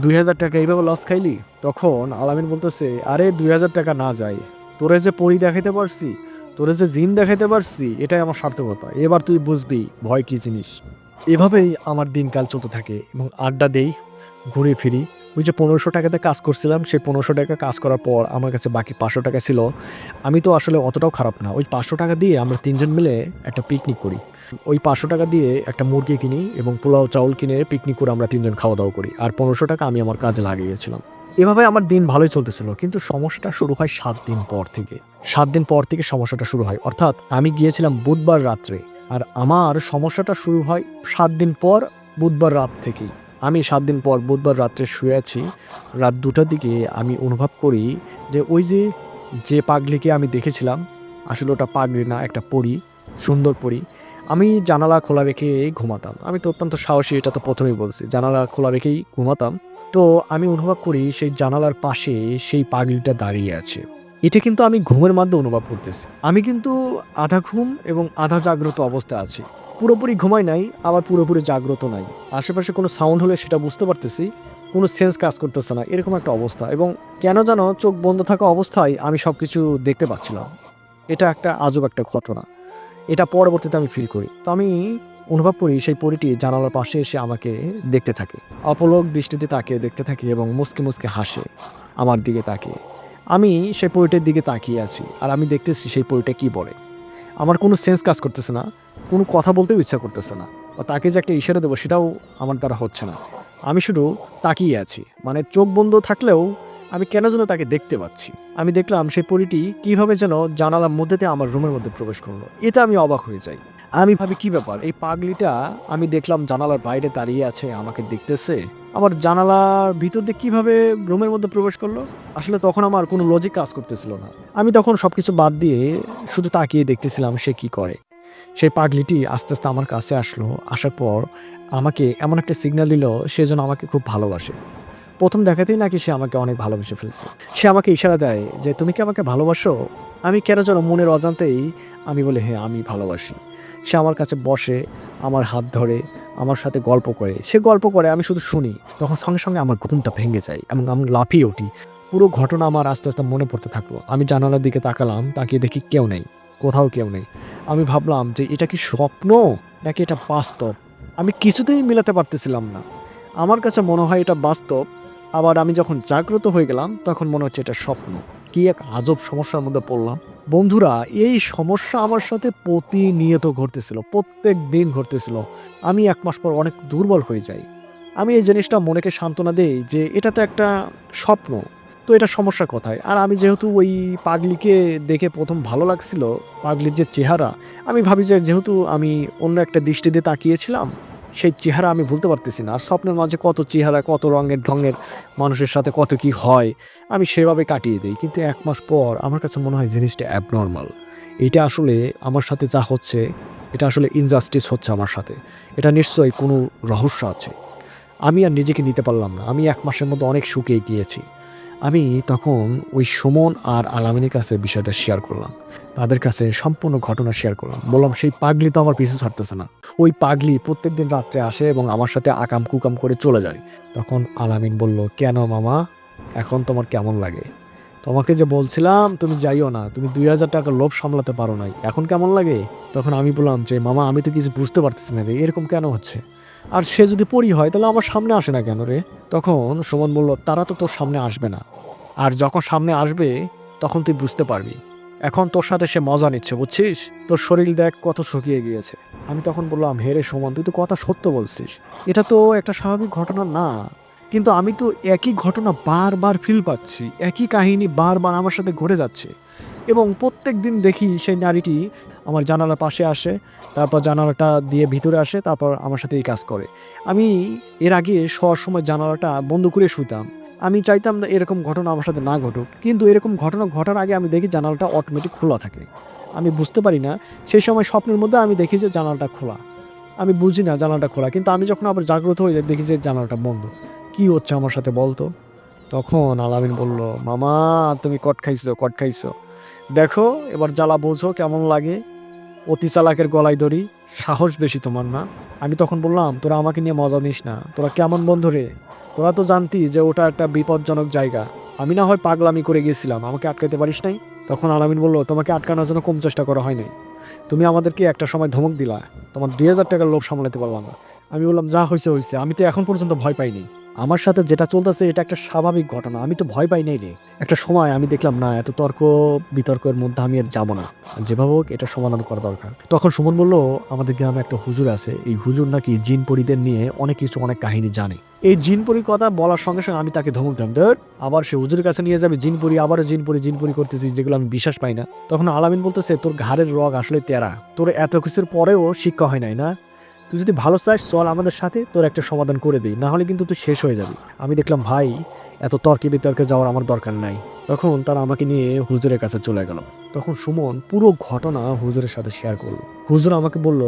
২,০০০ টাকা এইভাবে লস খাইলি?" তখন আলামিন বলতেছে, "আরে ২,০০০ টাকা না যায়। তোরে যে পরী দেখাইতে পারছি, তোরে যে জিন দেখাইতে পারছি, এটাই আমার সার্থকতা। এবার তুই বুঝবি ভয় কি জিনিস।" এভাবেই আমার দিনকাল চলতে থাকে এবং আড্ডা দেই, ঘুরে ফিরি। ওই যে ১৫০০ টাকাতে কাজ করছিলাম, সেই ১৫০০ টাকা কাজ করার পর আমার কাছে বাকি ৫০০ টাকা ছিল। আমি তো আসলে অতটাও খারাপ না। ওই ৫০০ টাকা দিয়ে আমরা ৩ জন মিলে একটা পিকনিক করি। ওই ৫০০ টাকা দিয়ে একটা মুরগি কিনি এবং পোলাও চাউল কিনে পিকনিক করে আমরা ৩ জন খাওয়া-দাওয়া করি। আর ১৫০০ টাকা আমি আমার কাজে লাগিয়েছিলাম। এভাবে আমার দিন ভালোই চলতেছিল। কিন্তু সমস্যাটা শুরু হয় ৭ দিন পর থেকে। ৭ দিন পর থেকে সমস্যাটা শুরু হয়। অর্থাৎ আমি গিয়েছিলাম বুধবার রাত্রে। আর আমার সমস্যাটা শুরু হয় ৭ দিন পর বুধবার রাত থেকেই। আমি ৭ দিন পর বুধবার রাত্রে শুয়ে আছি। রাত ২টার দিকে আমি অনুভব করি যে ওই যে পাগলিকে আমি দেখেছিলাম, আসলে ওটা পাগলি না, একটা পরী, সুন্দর পরী। আমি জানালা খোলা রেখেই ঘুমাতাম। আমি তো অত্যন্ত সাহসী, এটা তো ১ম এই বলছি। জানালা খোলা রেখেই ঘুমাতাম। তো আমি অনুভব করি সেই জানালার পাশে সেই পাগলিটা দাঁড়িয়ে আছে। এটা কিন্তু আমি ঘুমের মধ্যে অনুভব করতেছি। আমি কিন্তু আধা ঘুম এবং আধা জাগ্রত অবস্থায় আছি। পুরোপুরি ঘুমাই নাই, আবার পুরোপুরি জাগ্রত নাই। আশেপাশে কোনো সাউন্ড হলে সেটা বুঝতে পারতেছি। কোনো সেন্স কাজ করতেছে না। এরকম একটা অবস্থা এবং কেন যেন চোখ বন্ধ থাকা অবস্থায় আমি সবকিছু দেখতে পাচ্ছিলাম। এটা একটা আজব একটা ঘটনা। এটা পরবর্তীতে আমি ফিল করি। তো আমি অনুভব করি সেই পরীটি জানালার পাশে এসে আমাকে দেখতে থাকে। অপলক দৃষ্টিতে তাকিয়ে দেখতে থাকে এবং মুচকি, মুচকি হাসে আমার দিকে তাকিয়ে। আমি সেই পরীটির দিকে তাকিয়ে আছি। আর আমি দেখতেছি সেই পরীটা কি বলে। আমার কোনো সেন্স কাজ করতেছে না। কোনো কথা বলতেও ইচ্ছা করতেছে না। বা তাকে যে একটা ইশারা দেবো সেটাও আমার দ্বারা হচ্ছে না। আমি শুধু তাকিয়ে আছি। মানে চোখ বন্ধ থাকলেও আমি কেন যেন তাকে দেখতে পাচ্ছি। আমি দেখলাম সেই পরীটি কিভাবে যেন জানালার মধ্যে দিয়ে আমার রুমের মধ্যে প্রবেশ করলো। এতে আমি অবাক হয়ে যাই। আমি ভাবি কি ব্যাপার, এই পাগলিটা আমি দেখলাম জানালার বাইরে দাঁড়িয়ে আছে, আমাকে দেখতেছে, আবার জানালার ভিতর দিয়ে কিভাবে রুমের মধ্যে প্রবেশ করলো। আসলে তখন আমার কোনো লজিক কাজ করতেছিল না। আমি তখন সবকিছু বাদ দিয়ে শুধু তাকিয়ে দেখতেছিলাম সে কি করে। সেই পাগলিটি আস্তে আস্তে আমার কাছে আসলো, আসার পর আমাকে এমন একটা সিগন্যাল দিল সে যেন আমাকে খুব ভালোবাসে। প্রথম দেখাতেই নাকি সে আমাকে অনেক ভালোবেসে ফেলছে। সে আমাকে ইশারা দেয় যে তুমি কি আমাকে ভালোবাসো। আমি কেন যেন মনের অজান্তেই আমি বলি হ্যাঁ আমি ভালোবাসি। সে আমার কাছে বসে, আমার হাত ধরে, আমার সাথে গল্প করে। সে গল্প করে, আমি শুধু শুনি। তখন সঙ্গে সঙ্গে আমার ঘুমটা ভেঙে যায় এবং আমি লাফিয়ে উঠি। পুরো ঘটনা আমার আস্তে আস্তে মনে পড়তে থাকলো। আমি জানালার দিকে তাকালাম, তাকিয়ে দেখি কেউ নেই, কোথাও কেউ নেই। আমি ভাবলাম যে এটা কি স্বপ্ন নাকি এটা বাস্তব। আমি কিছুতেই মিলাতে পারতেছিলাম না। আমার কাছে মনে হয় এটা বাস্তব, আবার আমি যখন জাগ্রত হয়ে গেলাম তখন মনে হচ্ছে এটা স্বপ্ন। কি এক আজব সমস্যার মধ্যে পড়লাম বন্ধুরা। এই সমস্যা আমার সাথে প্রতিনিয়ত ঘটতেছিল, প্রত্যেক দিন ঘটতেছিল। আমি 1 মাস পর অনেক দুর্বল হয়ে যাই। আমি এই জিনিসটা মনেকে সান্ত্বনা দেই যে এটা তো একটা স্বপ্ন, তো এটা সমস্যা কোথায়। আর আমি যেহেতু ওই পাগলিকে দেখে প্রথম ভালো লাগছিল, পাগলির যে চেহারা, আমি ভাবি যে যেহেতু আমি অন্য একটা দৃষ্টি দিয়ে তাকিয়েছিলাম, সেই চেহারা আমি ভুলতে পারতেছি না। আর স্বপ্নের মাঝে কত চেহারা, কত রঙের ঢঙের মানুষের সাথে কত কি হয়, আমি সেভাবে কাটিয়ে দিই। কিন্তু 1 মাস পর আমার কাছে মনে হয় জিনিসটা অ্যাবনর্মাল। এটা আসলে আমার সাথে যা হচ্ছে, এটা আসলে ইনজাস্টিস হচ্ছে আমার সাথে। এটা নিশ্চয়ই কোনো রহস্য আছে। আমি আর নিজেকে নিতে পারলাম না। আমি 1 মাসের মধ্যে অনেক শুকিয়ে গিয়েছি। আমি তখন ওই সুমন আর আলামিনের কাছে বিষয়টা শেয়ার করলাম। তাদের কাছে সম্পূর্ণ ঘটনা শেয়ার করলাম। বললাম সেই পাগলি তো আমার পিছু ছাড়তেছে না। ওই পাগলি প্রত্যেকদিন রাত্রে আসে এবং আমার সাথে আকাম কুকাম করে চলে যায়। তখন আলামিন বলল, কেন মামা, এখন তোমার কেমন লাগে? তোমাকে যে বলছিলাম তুমি যাইও না, তুমি 2000 টাকার লোভ সামলাতে পারো নাই, এখন কেমন লাগে? তখন আমি বললাম যে মামা আমি তো কিছু বুঝতে পারতেছি না রে, এরকম কেন হচ্ছে? আর সে যদি পরি হয় তাহলে আমার সামনে আসে না কেন রে? তখন সুমন বলল, তারা তো তোর সামনে আসবে না, আর যখন সামনে আসবে তখন তুই বুঝতে পারবি। এখন তোর সাথে সে মজা নিচ্ছে, বুঝছিস? তোর শরীর দেখ কত শুকিয়ে গিয়েছে। আমি তখন বললাম, হে রে সুমন, তুই তো কথা সত্য বলছিস, এটা তো একটা স্বাভাবিক ঘটনা না। কিন্তু আমি তো একই ঘটনা বারবার ফিল পাচ্ছি, একই কাহিনী বারবার আমার সাথে ঘটে যাচ্ছে। এবং প্রত্যেক দিন দেখি সেই নারীটি আমার জানালার পাশে আসে, তারপর জানালাটা দিয়ে ভিতরে আসে, তারপর আমার সাথে এই কাজ করে। আমি এর আগে শোয়ার সময় জানালাটা বন্ধ করে শুইতাম। আমি চাইতাম না এরকম ঘটনা আমার সাথে না ঘটুক, কিন্তু এরকম ঘটনা ঘটার আগে আমি দেখি জানালাটা অটোমেটিক খোলা থাকে। আমি বুঝতে পারি না, সেই সময় স্বপ্নের মধ্যে আমি দেখি যে জানালাটা খোলা। আমি বুঝি না জানালাটা খোলা, কিন্তু আমি যখন আবার জাগ্রত হয়ে যাই দেখি যে জানালাটা বন্ধ। কি হচ্ছে আমার সাথে বলতো? তখন আলামিন বলল, মামা তুমি কট খাইছো, কট খাইছো। দেখো এবার জ্বালা বোঝো কেমন লাগে। অতি চালাকের গলায় দড়ি, সাহস বেশি তোমার না? আমি তখন বললাম, তোরা আমাকে নিয়ে মজা নিস না, তোরা কেমন বন্ধু রে? তোরা তো জানতি যে ওটা একটা বিপজ্জনক জায়গা। আমি না হয় পাগলামি করে গেছিলাম, আমাকে আটকাতে পারিস নাই? তখন আলামিন বলল, তোমাকে আটকানোর জন্য কম চেষ্টা করা হয় নাই। তুমি আমাদেরকে একটা সময় ধমক দিলা, তোমার 2000 টাকার লোভ সামলাতে পারলাম না। আমি বললাম, যা হয়েছে হয়েছে, আমি তো এখন পর্যন্ত ভয় পাইনি। আমার সাথে যেটা চলতেছে এটা একটা স্বাভাবিক ঘটনা, আমি তো ভয় পাই নাই রে। একটা সময় আমি দেখলাম না, এত তর্ক বিতর্কের মধ্যে আমি আর যাবো না, যেভাবে হোক এটা সমাধান করা দরকার। তখন সুমন বলল, আমাদের গ্রামে একটা হুজুর আছে, এই হুজুর নাকি জিন পরীদের নিয়ে অনেক কিছু, অনেক কাহিনী জানে। এই জিন পরীর কথা বলার সঙ্গে সঙ্গে আমি তাকে ধমক দিলাম, ধর আবার সে হুজুরের কাছে নিয়ে যাবে জিন পরী, আবারও জিন পরী করতেছি, যেগুলো আমি বিশ্বাস পাই না। তখন আলামিন বলতেছে, তোর ঘাড়ের রগ আসলে তেরা, তোর এত কিছুর পরেও শিক্ষা হয় নাই না? তুই যদি ভালো চাস চল আমাদের সাথে, তোর একটা সমাধান করে দিই, না হলে কিন্তু তুই শেষ হয়ে যাবি। আমি দেখলাম ভাই এত তর্কে বিতর্কে যাওয়ার আমার দরকার নাই। তখন তারা আমাকে নিয়ে হুজুরের কাছে চলে গেল। তখন সুমন পুরো ঘটনা হুজুরের সাথে শেয়ার করলো। হুজুর আমাকে বলল,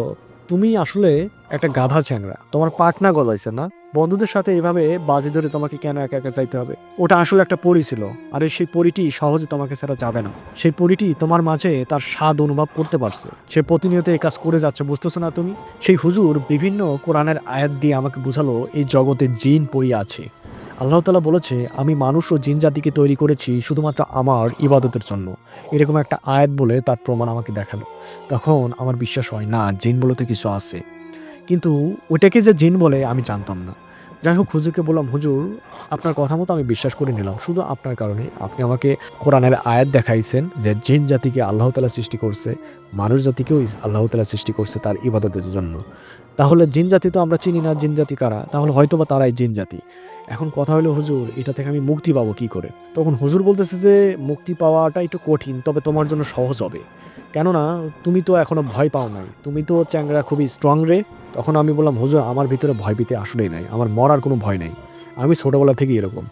তুমি আসলে একটা গাধা চ্যাংরা, তোমার পাকনা গলাইছে না? বন্ধুদের সাথে এভাবে বাজি ধরে তোমাকে কেন একা একা যাইতে হবে? ওটা আসলে একটা পরী ছিল, আর সেই পরীটি সহজে তোমাকে ছাড়া যাবে না। সেই পরীটি তোমার মাঝে তার স্বাদ অনুভব করতে পারছে, সে প্রতিনিয়ত এই কাজ করে যাচ্ছে, বুঝতেছো না তুমি? সেই হুজুর বিভিন্ন কোরআনের আয়াত দিয়ে আমাকে বুঝালো এই জগতে জিন পরী আছে। আল্লাহ তাআলা বলেছে, আমি মানুষ ও জিন জাতিকে তৈরি করেছি শুধুমাত্র আমার ইবাদতের জন্য। এরকম একটা আয়াত বলে তার প্রমাণ আমাকে দেখালো। তখন আমার বিশ্বাস হয় না জিন বলতে কিছু আছে, কিন্তু ওটাকে যে জিন বলে আমি জানতাম না। যাই হোক, হুজুরকে বললাম, হুজুর আপনার কথা মতো আমি বিশ্বাস করে নিলাম, শুধু আপনার কারণে। আপনি আমাকে কোরআনের আয়াত দেখাইছেন যে জিন জাতিকে আল্লাহ তাআলা সৃষ্টি করছে, মানুষ জাতিকেও আল্লাহ তাআলা সৃষ্টি করছে তার ইবাদতের জন্য। তাহলে জিন জাতি তো আমরা চিনি না, জিন জাতি কারা? তাহলে হয়তোবা তারাই জিন জাতি। এখন কথা হলো, হুজুর এটা থেকে আমি মুক্তি পাবো কি করে? তখন হুজুর বলতেছে যে মুক্তি পাওয়াটা একটু কঠিন, তবে তোমার জন্য সহজ হবে। কেননা তুমি তো এখনো ভয় পাও নাই, তুমি তো চ্যাংরা খুবই স্ট্রং রে। তখন আমি বললাম, হুজুর আমার ভিতরে ভয় পেতে আসলেই নাই, আমার মরার কোনো ভয় নাই, আমি ছোটবেলা থেকেই এরকম।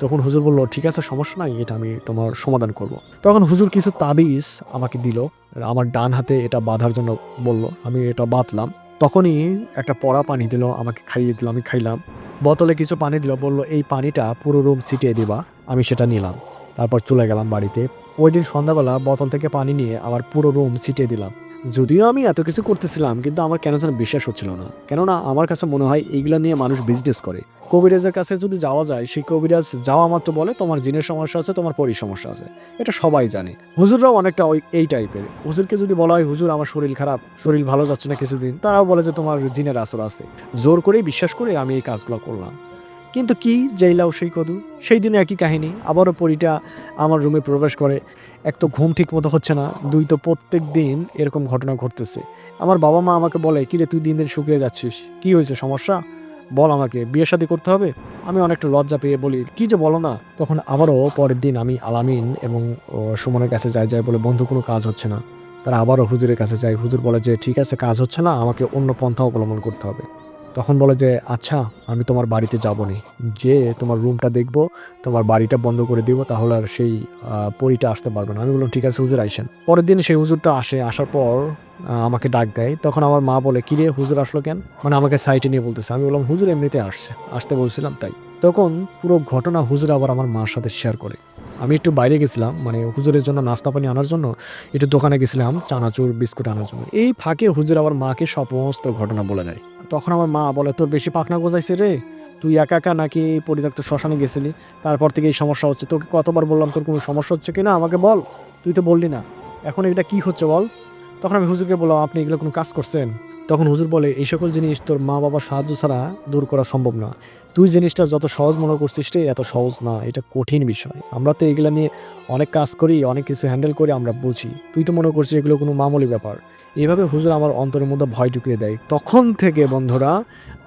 তখন হুজুর বলল, ঠিক আছে সমস্যা নাই, এটা আমি তোমার সমাধান করব। তখন হুজুর কিছু তাবিজ আমাকে দিল, আমার ডান হাতে এটা বাঁধার জন্য বলল, আমি এটা বাঁধলাম। তখনই একটা পড়া পানি দিল, আমাকে খাইয়ে দিল, আমি খাইলাম। বোতলে কিছু পানি দিল, বলল এই পানিটা পুরো রুম ছিটিয়ে দিবা। আমি সেটা নিলাম, তারপর চলে গেলাম বাড়িতে। ওই দিন সন্ধ্যাবেলা বোতল থেকে পানি নিয়ে আবার পুরো রুম ছিটিয়ে দিলাম। যদিও আমি এত কিছু করতেছিলাম, কিন্তু আমার কেন যেন বিশ্বাস হচ্ছিল না। কেননা আমার কাছে মনে হয় এইগুলো নিয়ে মানুষ বিজনেস করে। কবিরাজের কাছে যদি যাওয়া যায়, সেই কবিরাজ যাওয়া মাত্র বলে তোমার জিনের সমস্যা আছে, তোমার পরির সমস্যা আছে, এটা সবাই জানে। হুজুররাও অনেকটা এই টাইপের। হুজুরকে যদি বলা হয়, হুজুর আমার শরীর খারাপ, শরীর ভালো যাচ্ছে না কিছুদিন, তারাও বলে যে তোমার জিনের আসর আছে। জোর করেই বিশ্বাস করে আমি এই কাজগুলো করলাম। কিন্তু কি যেইলাও সেই কদু, সেই দিনে একই কাহিনী। আবারও পরীটা আমার রুমে প্রবেশ করে। এক তো ঘুম ঠিক মতো হচ্ছে না, দুই তো প্রত্যেক দিন এরকম ঘটনা ঘটতেছে। আমার বাবা মা আমাকে বলে, কিরে তুই দিন দিন শুকিয়ে যাচ্ছিস, কি হয়েছে, সমস্যা বল, আমাকে বিয়ে শাদী করতে হবে? আমি অনেকটা লজ্জা পেয়ে বলি, কি যে বলো না। তখন আবারও পরের দিন আমি আলামিন এবং সুমনের কাছে যাই বলে, বন্ধু কোনো কাজ হচ্ছে না। তারা আবারও হুজুরের কাছে যায়, হুজুর বলে যে ঠিক আছে কাজ হচ্ছে না, আমাকে অন্য পন্থা অবলম্বন করতে হবে। তখন বলে যে আচ্ছা, আমি তোমার বাড়িতে যাবো নি, যে তোমার রুমটা দেখবো, তোমার বাড়িটা বন্ধ করে দিব, তাহলে আর সেই পরীটা আসতে পারবে না। আমি বললাম ঠিক আছে হুজুর আইসেন। পরের দিন সেই হুজুরটা আসে, আসার পর আমাকে ডাক দেয়। তখন আমার মা বলে, কিরে হুজুর আসলো কেন? মানে আমাকে সাইটে নিয়ে বলতেছে। আমি বললাম হুজুর এমনিতে আসতে বলছিলাম তাই। তখন পুরো ঘটনা হুজুর আবার আমার মার সাথে শেয়ার করে। আমি একটু বাইরে গেছিলাম, মানে হুজুরের জন্য নাস্তা পানি আনার জন্য একটু দোকানে গেছিলাম, চানাচুর বিস্কুট আনার জন্য। এই ফাঁকে হুজুর আবার মাকে সমস্ত ঘটনা বলে দেয়। তখন আমার মা বলে, তোর বেশি পাখনা গজাইছে রে, তুই একা একা নাকি পরিত্যক্ত শ্মশানে গেছিলি, তারপর থেকে এই সমস্যা হচ্ছে। তোকে কতবার বললাম তোর কোনো সমস্যা হচ্ছে কিনা, আমাকে বল, তুই তো বললি না, এখন এটা কি হচ্ছে বল। তখন আমি হুজুরকে বললাম, আপনি এগুলো কোনো কাজ করছেন? তখন হুজুর বলে, এই সকল জিনিস তোর মা বাবার সাহায্য ছাড়া দূর করা সম্ভব না। তুই জিনিসটা যত সহজ মনে করছিস রে, এত সহজ না, এটা কঠিন বিষয়। আমরা তো এগুলো নিয়ে অনেক কাজ করি, অনেক কিছু হ্যান্ডেল করি, আমরা বুঝি। তুই তো মনে করছিস এগুলো কোনো মামুলি ব্যাপার। এভাবে হুজুর আমার অন্তরের মধ্যে ভয় ঢুকিয়ে দেয়। তখন থেকে বন্ধুরা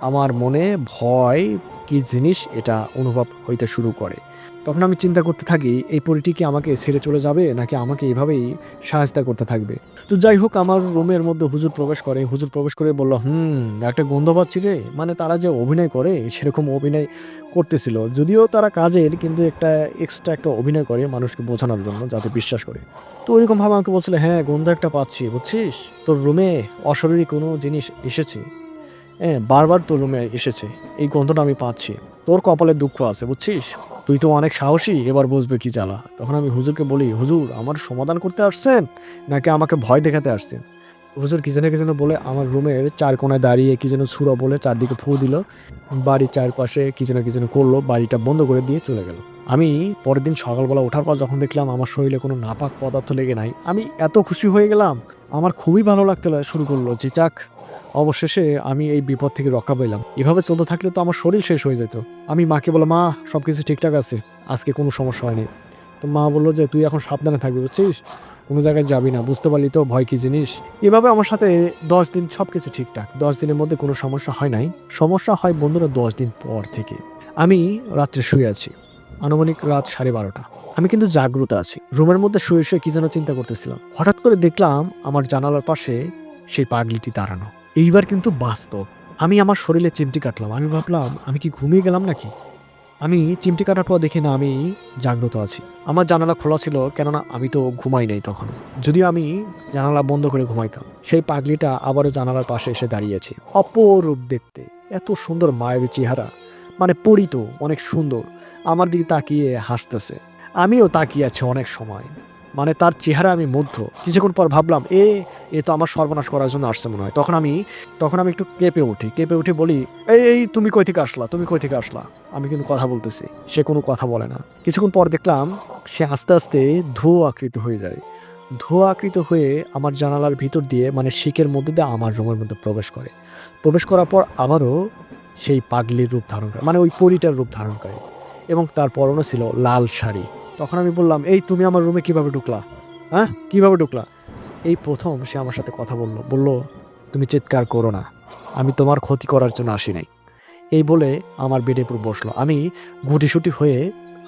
আমার মনে ভয় কি জিনিস এটা অনুভব হইতে শুরু করে। তখন আমি চিন্তা করতে থাকি, এই পরীটি কি আমাকে ছেড়ে চলে যাবে, নাকি আমাকে এভাবেই সাহায্য করতে থাকবে। তো যাই হোক, আমার রুমের মধ্যে হুজুর প্রবেশ করে। হুজুর প্রবেশ করে বলল, একটা গন্ধ পাচ্ছি রে। মানে তারা যে অভিনয় করে সেরকম অভিনয় করতেছিল, যদিও তারা কাজের, কিন্তু একটা এক্সট্রা একটা অভিনয় করে মানুষকে বোঝানোর জন্য, যাতে বিশ্বাস করে। তো ওইরকম ভাবে আমাকে বলছিল, হ্যাঁ গন্ধ একটা পাচ্ছি বুঝছিস, তোর রুমে অশরীরী কোনো জিনিস এসেছে। হ্যাঁ বারবার তোর রুমে এসেছে, এই গন্ধটা আমি পাচ্ছি। তোর কপালে দুঃখ আছে বুঝছিস, তুই তো অনেক সাহসী, এবার বুঝবে কি জ্বালা। তখন আমি হুজুরকে বলি, হুজুর আমার সমাধান করতে আসছেন নাকি আমাকে ভয় দেখাতে আসছেন? হুজুর কি যেন বলে আমার রুমের চার কোণায় দাঁড়িয়ে কি যেন ছুড়ো বলে চারদিকে ফু দিল, বাড়ির চারপাশে কি যেন করলো, বাড়িটা বন্ধ করে দিয়ে চলে গেল। আমি পরের দিন সকালবেলা ওঠার পর যখন দেখলাম আমার শরীরে কোনো নাপাক পদার্থ লেগে নাই, আমি এত খুশি হয়ে গেলাম। আমার খুবই ভালো লাগতে শুরু করলো যে যাক, অবশেষে আমি এই বিপদ থেকে রক্ষা পেলাম। এভাবে চলতে থাকলে তো আমার শরীর শেষ হয়ে যেত। আমি মাকে বললাম, মা সবকিছু ঠিকঠাক আছে, আজকে কোনো সমস্যা হয়নি। তো মা বললো যে তুই এখন সাবধানে থাকবি বুঝছিস, কোনো জায়গায় যাবি না, বুঝতে পারলি তো ভয় কি জিনিস। এভাবে আমার সাথে 10 দিন সবকিছু ঠিকঠাক। 10 দিনের মধ্যে কোনো সমস্যা হয় নাই। সমস্যা হয় বন্ধুরা 10 দিন পর থেকে। আমি রাত্রে শুয়ে আছি, আনুমানিক রাত 12:30। আমি কিন্তু জাগ্রত আছি, রুমের মধ্যে শুয়ে শুয়ে কি যেন চিন্তা করতেছিলাম। হঠাৎ করে দেখলাম আমার জানালার পাশে সেই পাগলিটি দাঁড়ানো। এইবার কিন্তু বাস্তব। আমি আমার শরীরে চিমটি কাটলাম। আমি ভাবলাম আমি কি ঘুমিয়ে গেলাম নাকি। আমি চিমটি কাটার পর দেখি না আমি জাগ্রত আছি। আমার জানালা খোলা ছিল, কেননা আমি তো ঘুমাই নাই তখনও। যদিও আমি জানালা বন্ধ করে ঘুমাইতাম। সেই পাগলিটা আবারও জানালার পাশে এসে দাঁড়িয়েছে, অপরূপ দেখতে, এত সুন্দর মায়াবী চেহারা, মানে পরিত, অনেক সুন্দর। আমার দিকে তাকিয়ে হাসতেছে, আমিও তাকিয়ে আছি অনেক সময়। মানে তার চেহারা আমি মুগ্ধ। কিছুক্ষণ পর ভাবলাম, এ তো আমার সর্বনাশ করার জন্য আসছে মনে হয়। তখন আমি একটু কেঁপে উঠে বলি, এই তুমি কই থেকে আসলা, তুমি কই থেকে আসলা? আমি কিন্তু কথা বলতেছি, সে কোনো কথা বলে না। কিছুক্ষণ পর দেখলাম সে আস্তে আস্তে ধোঁয়া আকৃতি হয়ে যায়। ধোঁয়া আকৃত হয়ে আমার জানালার ভিতর দিয়ে, মানে শিকের মধ্যে দিয়ে আমার রুমের মধ্যে প্রবেশ করে। প্রবেশ করার পর আবারও সেই পাগলির রূপ ধারণ করে, মানে ওই পরীটার রূপ ধারণ করে, এবং তার পরনে ছিল লাল শাড়ি। তখন আমি বললাম, এই তুমি আমার রুমে কিভাবে ঢুকলা? হ্যাঁ, কিভাবে ঢুকলা? এই প্রথম সে আমার সাথে কথা বলল, তুমি চিৎকার করো না, আমি তোমার ক্ষতি করার জন্য আসি নাই। এই বলে আমার বেডের উপর বসলো। আমি গুটিসুটি হয়ে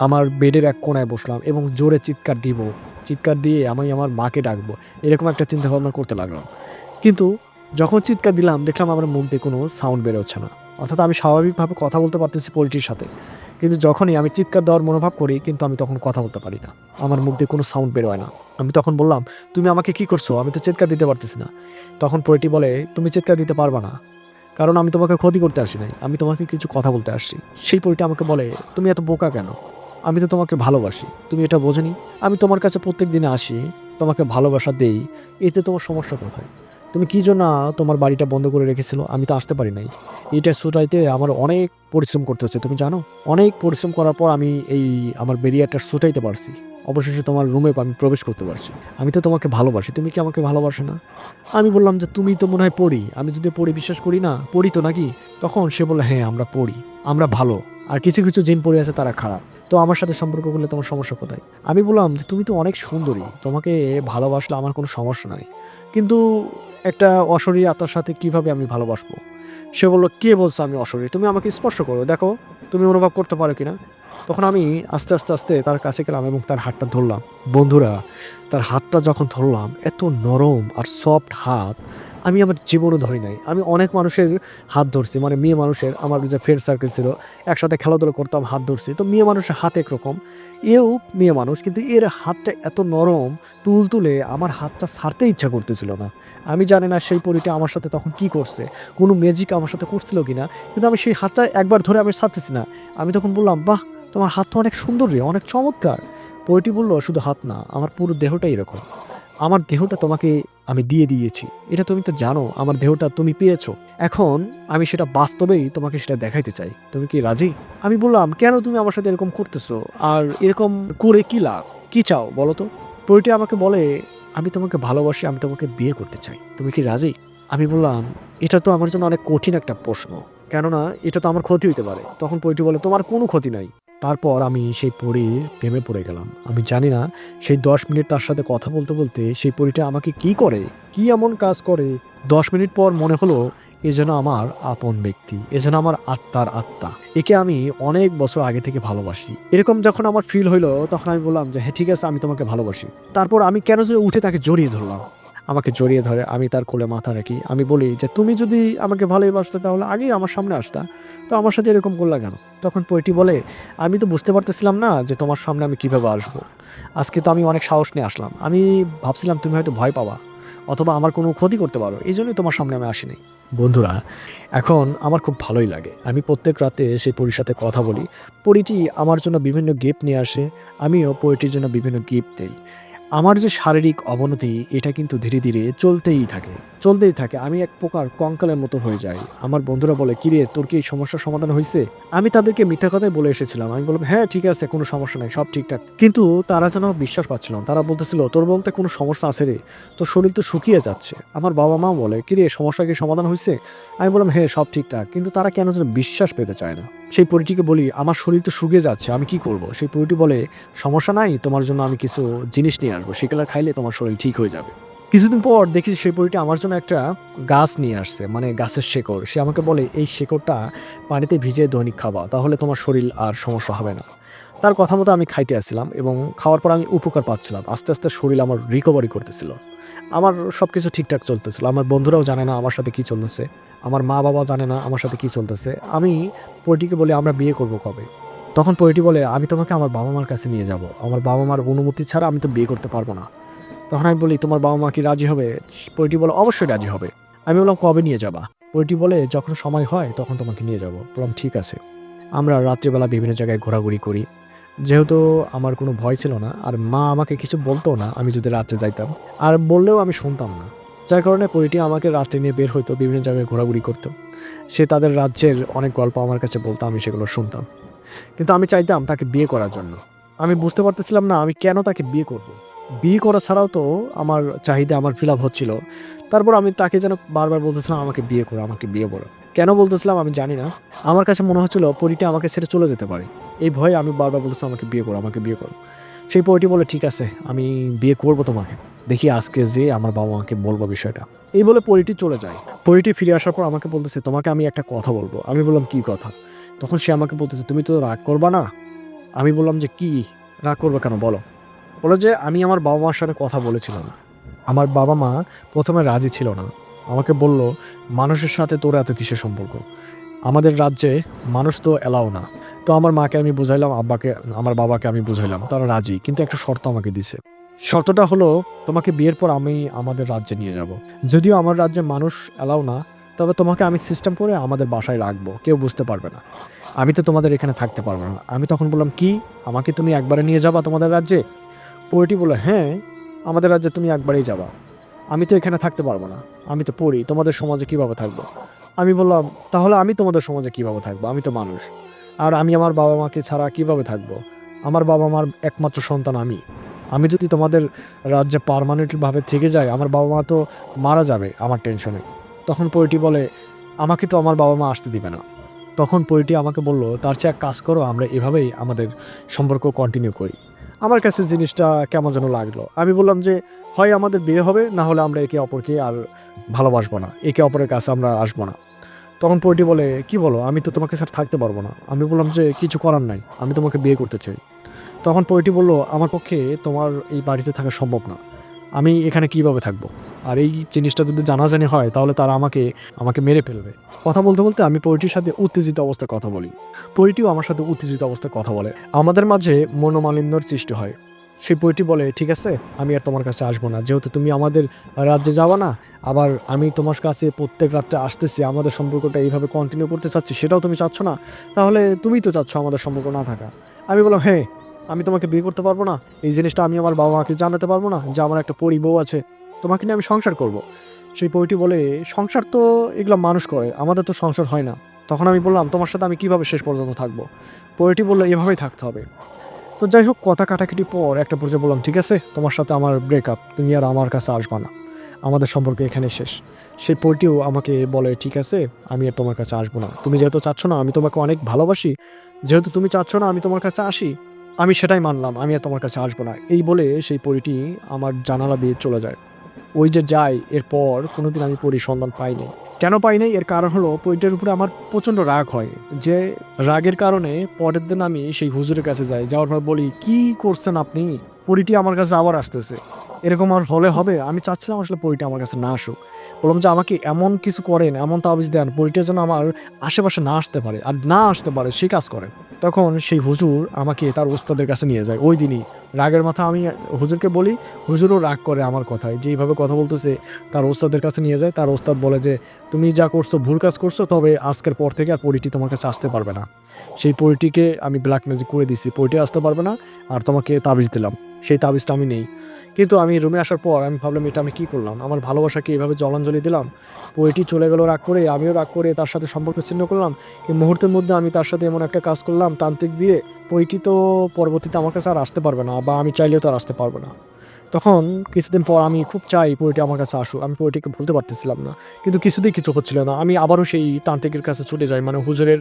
আমার বেডের এক কোণায় বসলাম এবং জোরে চিৎকার দিয়ে আমি আমার মাকে ডাকবো, এরকম একটা চিন্তা ভাবনা করতে লাগলাম। কিন্তু যখন চিৎকার দিলাম দেখলাম আমার মুখ দিয়ে কোনো সাউন্ড বেরোচ্ছে না, অর্থাৎ আমি স্বাভাবিকভাবে কথা বলতে পারতেছি পোলট্রির সাথে, কিন্তু যখনই আমি চিৎকার দেওয়ার মনোভাব করি কিন্তু আমি তখন কথা বলতে পারি না, আমার মুখ দিয়ে কোনো সাউন্ড বেরোয় না। আমি তখন বললাম, তুমি আমাকে কি করছো? আমি তো চিৎকার দিতে পারতেছি না। তখন পোলট্রি বলে, তুমি চিৎকার দিতে পারবা না, কারণ আমি তোমাকে ক্ষতি করতে আসি নাই, আমি তোমাকে কিছু কথা বলতে আসছি। সেই পোলট্রি আমাকে বলে, তুমি এত বোকা কেন? আমি তো তোমাকে ভালোবাসি, তুমি এটা বোঝনি? আমি তোমার কাছে প্রত্যেক দিনে আসি, তোমাকে ভালোবাসা দেই, এতে তোমার সমস্যা কোথায়? তুমি কি জন্য তোমার বাড়িটা বন্ধ করে রেখেছিল? আমি তো আসতে পারি নাই, এইটা ছুটাইতে আমার অনেক পরিশ্রম করতে হচ্ছে, তুমি জানো? অনেক পরিশ্রম করার পর আমি এই আমার বেরিয়ারটা ছুটাইতে পারছি, অবশেষে তোমার রুমে আমি প্রবেশ করতে পারছি। আমি তো তোমাকে ভালোবাসি, তুমি কি আমাকে ভালোবাসো না? আমি বললাম যে তুমি তো মনে হয় পড়ি, আমি যদি পড়ি বিশ্বাস করি না, পড়ি তো নাকি? তখন সে বলল, হ্যাঁ আমরা পড়ি, আমরা ভালো, আর কিছু কিছু জিন পড়ে আছে তারা খারাপ, তো আমার সাথে সম্পর্ক করলে তোমার সমস্যা কোথায়? আমি বললাম যে তুমি তো অনেক সুন্দরী, তোমাকে ভালোবাসলে আমার কোনো সমস্যা নাই, কিন্তু একটা অশরীরী আত্মার সাথে কিভাবে আমি ভালোবাসবো? সে বলল, কে বলছো আমি অশরীরী? তুমি আমাকে স্পর্শ করো, দেখো তুমি অনুভব করতে পারো কিনা। তখন আমি আস্তে আস্তে আস্তে তার কাছে গেলাম এবং তার হাতটা ধরলাম। বন্ধুরা, তার হাতটা যখন ধরলাম, এত নরম আর সফট হাত আমি আমার জীবনও ধরি নাই। আমি অনেক মানুষের হাত ধরছি, মানে মেয়ে মানুষের, আমার যে ফ্রেন্ড সার্কেল ছিল, একসাথে খেলাধুলা করতাম, হাত ধরছি, তো মেয়ে মানুষের হাত একরকম, এও মেয়ে মানুষ, কিন্তু এর হাতটা এত নরম, তুলে আমার হাতটা ছাড়তে ইচ্ছা করতেছিল না। আমি জানি না সেই পরীটা আমার সাথে তখন কি করছে, কোনো ম্যাজিক আমার সাথে করছিল কিনা, কিন্তু আমি সেই হাতটা একবার ধরে আমি ছাড়তেছি না। আমি তখন বললাম, বাহ, তোমার হাত তো অনেক সুন্দর রে, অনেক চমৎকার। পরীটি বলল, শুধু হাত না, আমার পুরো দেহটাই এরকম, আমার দেহটা তোমাকে আমি দিয়ে দিয়েছি, এটা তুমি তো জানো, আমার দেহটা তুমি পেয়েছো, এখন আমি সেটা বাস্তবেই তোমাকে সেটা দেখাইতে চাই, তুমি কি রাজি? আমি বললাম, কেন তুমি আমার সাথে এরকম করতেছো, আর এরকম করে কি লাভ, কি চাও বলো তো? পরীটি আমাকে বলে, আমি তোমাকে ভালোবাসি, আমি তোমাকে বিয়ে করতে চাই, তুমি কি রাজি? আমি বললাম, এটা তো আমার জন্য অনেক কঠিন একটা প্রশ্ন, কেননা এটা তো আমার ক্ষতি হইতে পারে। তখন পরীটি বলে, তোমার কোনো ক্ষতি নাই। তারপর আমি সেই পরীর প্রেমে পড়ে গেলাম। আমি জানি না সেই 10 মিনিট তার সাথে কথা বলতে বলতে সেই পরীটা আমাকে কি করে, কি এমন কাজ করে। 10 মিনিট পর মনে হলো এ যেন আমার আপন ব্যক্তি, এ যেন আমার আত্মার আত্মা, একে আমি অনেক বছর আগে থেকে ভালোবাসি। এরকম যখন আমার ফিল হইলো তখন আমি বললাম যে হ্যাঁ ঠিক আছে, আমি তোমাকে ভালোবাসি। তারপর আমি কেন যে উঠে তাকে জড়িয়ে ধরলাম, আমাকে জড়িয়ে ধরে আমি তার কোলে মাথা রাখি, আমি বলি যে তুমি যদি আমাকে ভালোবাসতে তাহলে আগেই আমার সামনে আসতা, তো আমার সাথে এরকম করলা কেন? তখন পৈটি বলে, আমি তো বুঝতে পারতেছিলাম না যে তোমার সামনে আমি কিভাবে আসবো, আজকে তো আমি অনেক সাহস নিয়ে আসলাম, আমি ভাবছিলাম তুমি হয়তো ভয় পাবা অথবা আমার কোনো ক্ষতি করতে পারো, এই জন্যই তোমার সামনে আমি আসিনি। বন্ধুরা, এখন আমার খুব ভালোই লাগে, আমি প্রত্যেক রাতে সেই পরীর সাথে কথা বলি, পরীটি আমার জন্য বিভিন্ন গিফট নিয়ে আসে, আমিও পরীটির জন্য বিভিন্ন গিফট দিই। আমার যে শারীরিক অবনতি এটা কিন্তু ধীরে ধীরে চলতেই থাকে, আমি এক প্রকার কঙ্কালের মতো হয়ে যাই। আমার বন্ধুরা বলে, কিরে তোর কি এই সমস্যার সমাধান হয়েছে? আমি তাদেরকে মিথ্যা কথাই বলে এসেছিলাম, আমি বললাম হ্যাঁ ঠিক আছে, কোনো সমস্যা নাই, সব ঠিকঠাক, কিন্তু তারা যেন বিশ্বাস পাচ্ছিল না। তারা বলতেছিল, তোর বলতে কোনো সমস্যা আছে রে, তোর শরীর তো শুকিয়ে যাচ্ছে। আমার বাবা মা বলে, কিরে সমস্যা কি সমাধান হয়েছে? আমি বললাম হ্যাঁ সব ঠিকঠাক, কিন্তু তারা কেন যেন বিশ্বাস পেতে চায় না। সেই পরীটিকে বলি, আমার শরীর তো শুকিয়ে যাচ্ছে, আমি কি করব? সেই পরীটি বলে, সমস্যা নাই, তোমার জন্য আমি কিছু জিনিস নিয়ে আসবো, সেগুলো খাইলে তোমার শরীর ঠিক হয়ে যাবে। কিছুদিন পর দেখি সেই পরীটি আমার জন্য একটা গাছ নিয়ে আসছে, মানে গাছের শেকড়। সে আমাকে বলে, এই শেকড়টা পানিতে ভিজিয়ে দৈনিক খাবা, তাহলে তোমার শরীর আর সমস্যা হবে না। তার কথা মতো আমি খাইতে আসছিলাম এবং খাওয়ার পর আমি উপকার পাচ্ছিলাম, আস্তে আস্তে শরীর আমার রিকভারি করতেছিল, আমার সব কিছু ঠিকঠাক চলতেছিল। আমার বন্ধুরাও জানে না আমার সাথে কি চলতেছে, আমার মা বাবা জানে না আমার সাথে কি চলতেছে। আমি পরীটিকে বলি, আমরা বিয়ে করব কবে? তখন পরীটি বলে, আমি তোমাকে আমার বাবা মার কাছে নিয়ে যাব, আমার বাবা মার অনুমতি ছাড়া আমি তো বিয়ে করতে পারবো না। তখন আমি বলি, তোমার বাবা মা কি রাজি হবে? পরীটি বলে, অবশ্যই রাজি হবে। আমি বললাম, কবে নিয়ে যাবা? পরীটি বলে, যখন সময় হয় তখন তোমাকে নিয়ে যাব। বললাম ঠিক আছে। আমরা রাত্রিবেলা বিভিন্ন জায়গায় ঘোরাঘুরি করি, যেহেতু আমার কোনো ভয় ছিল না আর মা আমাকে কিছু বলতো না আমি যদি রাত্রে যাইতাম, আর বললেও আমি শুনতাম না, যার কারণে পরীটি আমাকে রাত্রে নিয়ে বের হইতো, বিভিন্ন জায়গায় ঘোরাঘুরি করতো। সে তাদের রাজ্যের অনেক গল্প আমার কাছে বলতো, আমি সেগুলো শুনতাম, কিন্তু আমি চাইতাম তাকে বিয়ে করার জন্য। আমি বুঝতে পারতেছিলাম না আমি কেন তাকে বিয়ে করব। বিয়ে করা ছাড়াও তো আমার চাহিদা আমার ফিল আপ হচ্ছিল। তারপর আমি তাকে যেন বারবার বলতেছিলাম, আমাকে বিয়ে করো, আমাকে বিয়ে করো। কেন বলতেছিলাম আমি জানি না। আমার কাছে মনে হচ্ছিল পরীটা আমাকে ছেড়ে চলে যেতে পারে। এই ভয়ে আমি বারবার বলতেছিলাম আমাকে বিয়ে করো, আমাকে বিয়ে করো। সেই পরীটি বলে ঠিক আছে আমি বিয়ে করব তোমাকে। দেখি আজকে যেয়ে আমার বাবা মাকে বলবো বিষয়টা। এই বলে পরীটি চলে যায়। পরীটি ফিরে আসার পর আমাকে বলতেছে তোমাকে আমি একটা কথা বলবো। আমি বললাম কি কথা? তখন সে আমাকে বলতেছে তুমি তো রাগ করবা না? আমি বললাম যে কি রাগ করবে কেন বলো? বলে যে আমি আমার বাবা মার সাথে কথা বলেছিলাম। আমার বাবা মা প্রথমে রাজি ছিল না। আমাকে বলল মানুষের সাথে তোর এত কিসের সম্পর্ক? আমাদের রাজ্যে মানুষ তো এলাও না। তো আমার মাকে আমি বুঝাইলাম, আব্বাকে আমার বাবাকে আমি বুঝাইলাম। তারা রাজি। কিন্তু একটা শর্ত আমাকে দিছে। শর্তটা হলো তোমাকে বিয়ের পর আমি আমাদের রাজ্যে নিয়ে যাব। যদিও আমার রাজ্যে মানুষ এলাও না, তবে তোমাকে আমি সিস্টেম করে আমাদের বাসায় রাখবো। কেউ বুঝতে পারবে না। আমি তো তোমাদের এখানে থাকতে পারবো না। আমি তখন বললাম কি? আমাকে তুমি একবারে নিয়ে যাবা তোমাদের রাজ্যে? পরীটি বলল হ্যাঁ, আমাদের রাজ্যে তুমি একবারেই যাবা। আমি তো এখানে থাকতে পারবো না। আমি তো পড়ি, তোমাদের সমাজে কিভাবে থাকবো? আমি বললাম তাহলে আমি তোমাদের সমাজে কিভাবে থাকবো? আমি তো মানুষ। আর আমি আমার বাবা মাকে ছাড়া কিভাবে থাকবো? আমার বাবা মার একমাত্র সন্তান আমি। আমি যদি তোমাদের রাজ্যে পার্মানেন্টভাবে থেকে যাই, আমার বাবা মা তো মারা যাবে আমার টেনশনে। তখন পরীটি বলে আমাকে তো আমার বাবা মা আসতে দিবে না। তখন পরীটি আমাকে বলল তার চেয়ে এক কাজ করো, আমরা এভাবেই আমাদের সম্পর্ক কন্টিনিউ করি। আমার কাছে জিনিসটা কেমন যেন লাগলো। আমি বললাম যে হয় আমাদের বিয়ে হবে, না হলে আমরা একে অপরকে আর ভালোবাসবো না, একে অপরের কাছে আমরা আসবো না। তখন পরীটি বলে কি বলো, আমি তো তোমাকে স্যার থাকতে পারবো না। আমি বললাম যে কিছু করার নাই, আমি তোমাকে বিয়ে করতে চাই। তখন পরীটি বলল আমার পক্ষে তোমার এই বাড়িতে থাকা সম্ভব না। আমি এখানে কিভাবে থাকবো? আর এই জিনিসটা যদি জানাজানি হয় তাহলে তারা আমাকে আমাকে মেরে ফেলবে। কথা বলতে বলতে আমি পরীটির সাথে উত্তেজিত অবস্থায় কথা বলি। পরীটিও আমার সাথে উত্তেজিত অবস্থায় কথা বলে। আমাদের মাঝে মনোমালিন্যর সৃষ্টি হয়। সেই পরীটি বলে ঠিক আছে আমি আর তোমার কাছে আসবো না, যেহেতু তুমি আমাদের রাজ্যে যাওয়া না, আবার আমি তোমার কাছে প্রত্যেক রাত্রে আসতেছি, আমাদের সম্পর্কটা এইভাবে কন্টিনিউ করতে চাচ্ছি, সেটাও তুমি চাচ্ছ না। তাহলে তুমিই তো চাচ্ছ আমাদের সম্পর্ক না থাকা। আমি বললাম হ্যাঁ, আমি তোমাকে বিয়ে করতে পারবো না। এই জিনিসটা আমি আমার বাবা মাকে জানাতে পারবো না যে আমার একটা পরী বউ আছে, তোমাকে নিয়ে আমি সংসার করব। সেই পরীটি বলে সংসার তো এগুলো মানুষ করে, আমাদের তো সংসার হয় না। তখন আমি বললাম তোমার সাথে আমি কিভাবে শেষ পর্যন্ত থাকবো? পরীটি বললো এভাবেই থাকতে হবে। তো যাই হোক, কথা কাটাকাটি পর একটা পর্যায়ে বললাম ঠিক আছে তোমার সাথে আমার ব্রেকআপ, তুমি আর আমার কাছে আসবা না, আমাদের সম্পর্ক এখানে শেষ। সেই পরীটিও আমাকে বলে ঠিক আছে আমি আর তোমার কাছে আসবো না, তুমি যেহেতু চাচ্ছ না, আমি তোমাকে অনেক ভালোবাসি, যেহেতু তুমি চাচ্ছ না আমি তোমার কাছে আসি, আমি সেটাই মানলাম, আমি আর তোমার কাছে আসবো না। এই বলে সেই পরীটি আমার জানালা দিয়ে চলে যায়। ওই যে যাই, এরপর কোনোদিন আমি পরীর সন্ধান পাইনি। কেন পাইনি এর কারণ হলো পরীটার উপরে আমার প্রচণ্ড রাগ হয়। যে রাগের কারণে পরের দিন আমি সেই হুজুরের কাছে যাই, যাওয়ার পর বলি কি করছেন আপনি? পরীটি আমার কাছে আবার আসতেছে, এরকম আর হলে হবে? আমি চাচ্ছিলাম আসলে পরীটা আমার কাছে না আসুক। বললাম যে আমাকে এমন কিছু করেন, এমন তাবিজ দেন পরীটা যেন আমার আশেপাশে না আসতে পারে, আর না আসতে পারে সেই কাজ করেন। তখন সেই হুজুর আমাকে তার ওস্তাদের কাছে নিয়ে যায়। ওই দিনই রাগের মাথা আমি হুজুরকে বলি, হুজুরও রাগ করে আমার কথায়, যে এইভাবে কথা বলতেছে। তার ওস্তাদের কাছে নিয়ে যায়। তার ওস্তাদ বলে যে তুমি যা করছো ভুল কাজ করছো, তবে আজকের পর থেকে আর পরীটি তোমার কাছে আসতে পারবে না। সেই পরীটিকে আমি ব্ল্যাক ম্যাজিক করে দিছি, পরীটি আসতে পারবে না। আর তোমাকে তাবিজ দিলাম, সেই তাবিজটা আমি নেই। কিন্তু আমি রুমে আসার পর আমি ভাবলাম এটা আমি কী করলাম, আমার ভালোবাসাকে এইভাবে জলাঞ্জলি দিলাম। পরীটি চলে গেল রাগ করে, আমিও রাগ করে তার সাথে সম্পর্ক ছিন্ন করলাম। এই মুহূর্তের মধ্যে আমি তার সাথে এমন একটা কাজ করলাম তান্ত্রিক দিয়ে, পরীটি তো পরবর্তীতে আমার কাছে আর আসতে পারবে না, বা আমি চাইলেও তো আর আসতে পারবো না। তখন কিছুদিন পর আমি খুব চাই পরীটি আমার কাছে আসুক, আমি পরীটিকে বলতে পারতেছিলাম না। কিন্তু কিছুতেই কিছু হচ্ছিল না। আমি আবারও সেই তান্ত্রিকের কাছে ছুটে যাই, মানে হুজুরের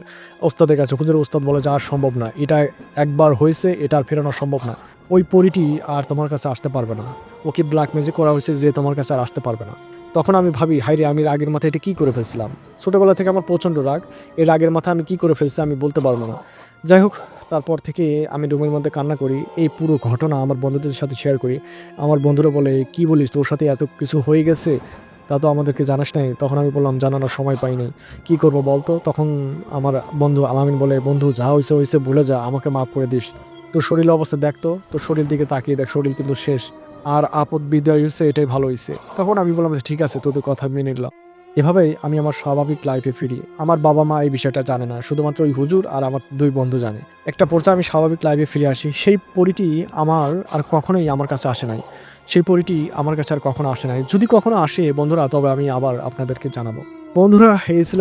ওস্তাদের কাছে। হুজুরের ওস্তাদ বলে যে আর সম্ভব না, এটা একবার হয়েছে, এটা আর ফেরানো সম্ভব না। ওই পরীটি আর তোমার কাছে আসতে পারবে না, ওকে ব্ল্যাক ম্যাজিক করা হয়েছে যে তোমার কাছে আর আসতে পারবে না। তখন আমি ভাবি হাইরে আমি রাগের মাথায় এটা কী করে ফেলছিলাম। ছোটোবেলা থেকে আমার প্রচণ্ড রাগ, এই রাগের মাথায় আমি কী করে ফেলছি আমি বলতে পারবো না। যাই হোক, তারপর থেকে আমি রুমের মধ্যে কান্না করি। এই পুরো ঘটনা আমার বন্ধুদের সাথে শেয়ার করি। আমার বন্ধুরা বলে কী বলিস, তোর সাথে এত কিছু হয়ে গেছে, তা তো আমাদেরকে জানাস নাই। তখন আমি বললাম জানানোর সময় পাই নাই, কী করবো বলতো। তখন আমার বন্ধু আলামিন বলে বন্ধু যা হয়েছে হয়েছে, ভুলে যা, আমাকে মাফ করে দিস। তোর শরীরের অবস্থা দেখতো, তোর শরীর দিকে তাকিয়ে দেখ, শরীর কিন্তু শেষ। আর আপদ বিদায় হয়েছে, এটাই ভালো হয়েছে। তখন আমি বললাম যে ঠিক আছে, তোদের কথা মেনে নিলাম। এভাবেই আমি আমার স্বাভাবিক লাইফে ফিরি। আমার বাবা মা এই বিষয়টা জানে না, শুধুমাত্র ওই হুজুর আর আমার 2 বন্ধু জানে। একটা পর্যায়ে আমি স্বাভাবিক লাইফে ফিরে আসি। সেই পরীটি আমার আর কখনোই আমার কাছে আসে নাই। সেই পরীটি আমার কাছে আর কখনো আসে নাই। যদি কখনো আসে বন্ধুরা, তবে আমি আবার আপনাদেরকে জানাবো। বন্ধুরা, এই ছিল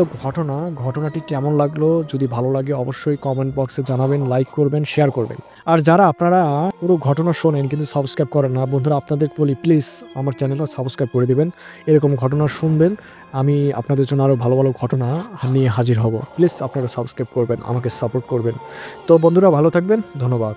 ঘটনাটি কেমন লাগলো? যদি ভালো লাগে অবশ্যই কমেন্ট বক্সে জানাবেন, লাইক করবেন, শেয়ার করবেন। আর যারা আপনারা পুরো ঘটনা শোনেন কিন্তু সাবস্ক্রাইব করেন না, বন্ধুরা আপনাদের বলি প্লিজ আমার চ্যানেলটা সাবস্ক্রাইব করে দিবেন। এরকম ঘটনা শুনবেন, আমি আপনাদের জন্য আরও ভালো ঘটনা নিয়ে হাজির হব। প্লিজ আপনারা সাবস্ক্রাইব করবেন, আমাকে সাপোর্ট করবেন। তো বন্ধুরা ভালো থাকবেন, ধন্যবাদ।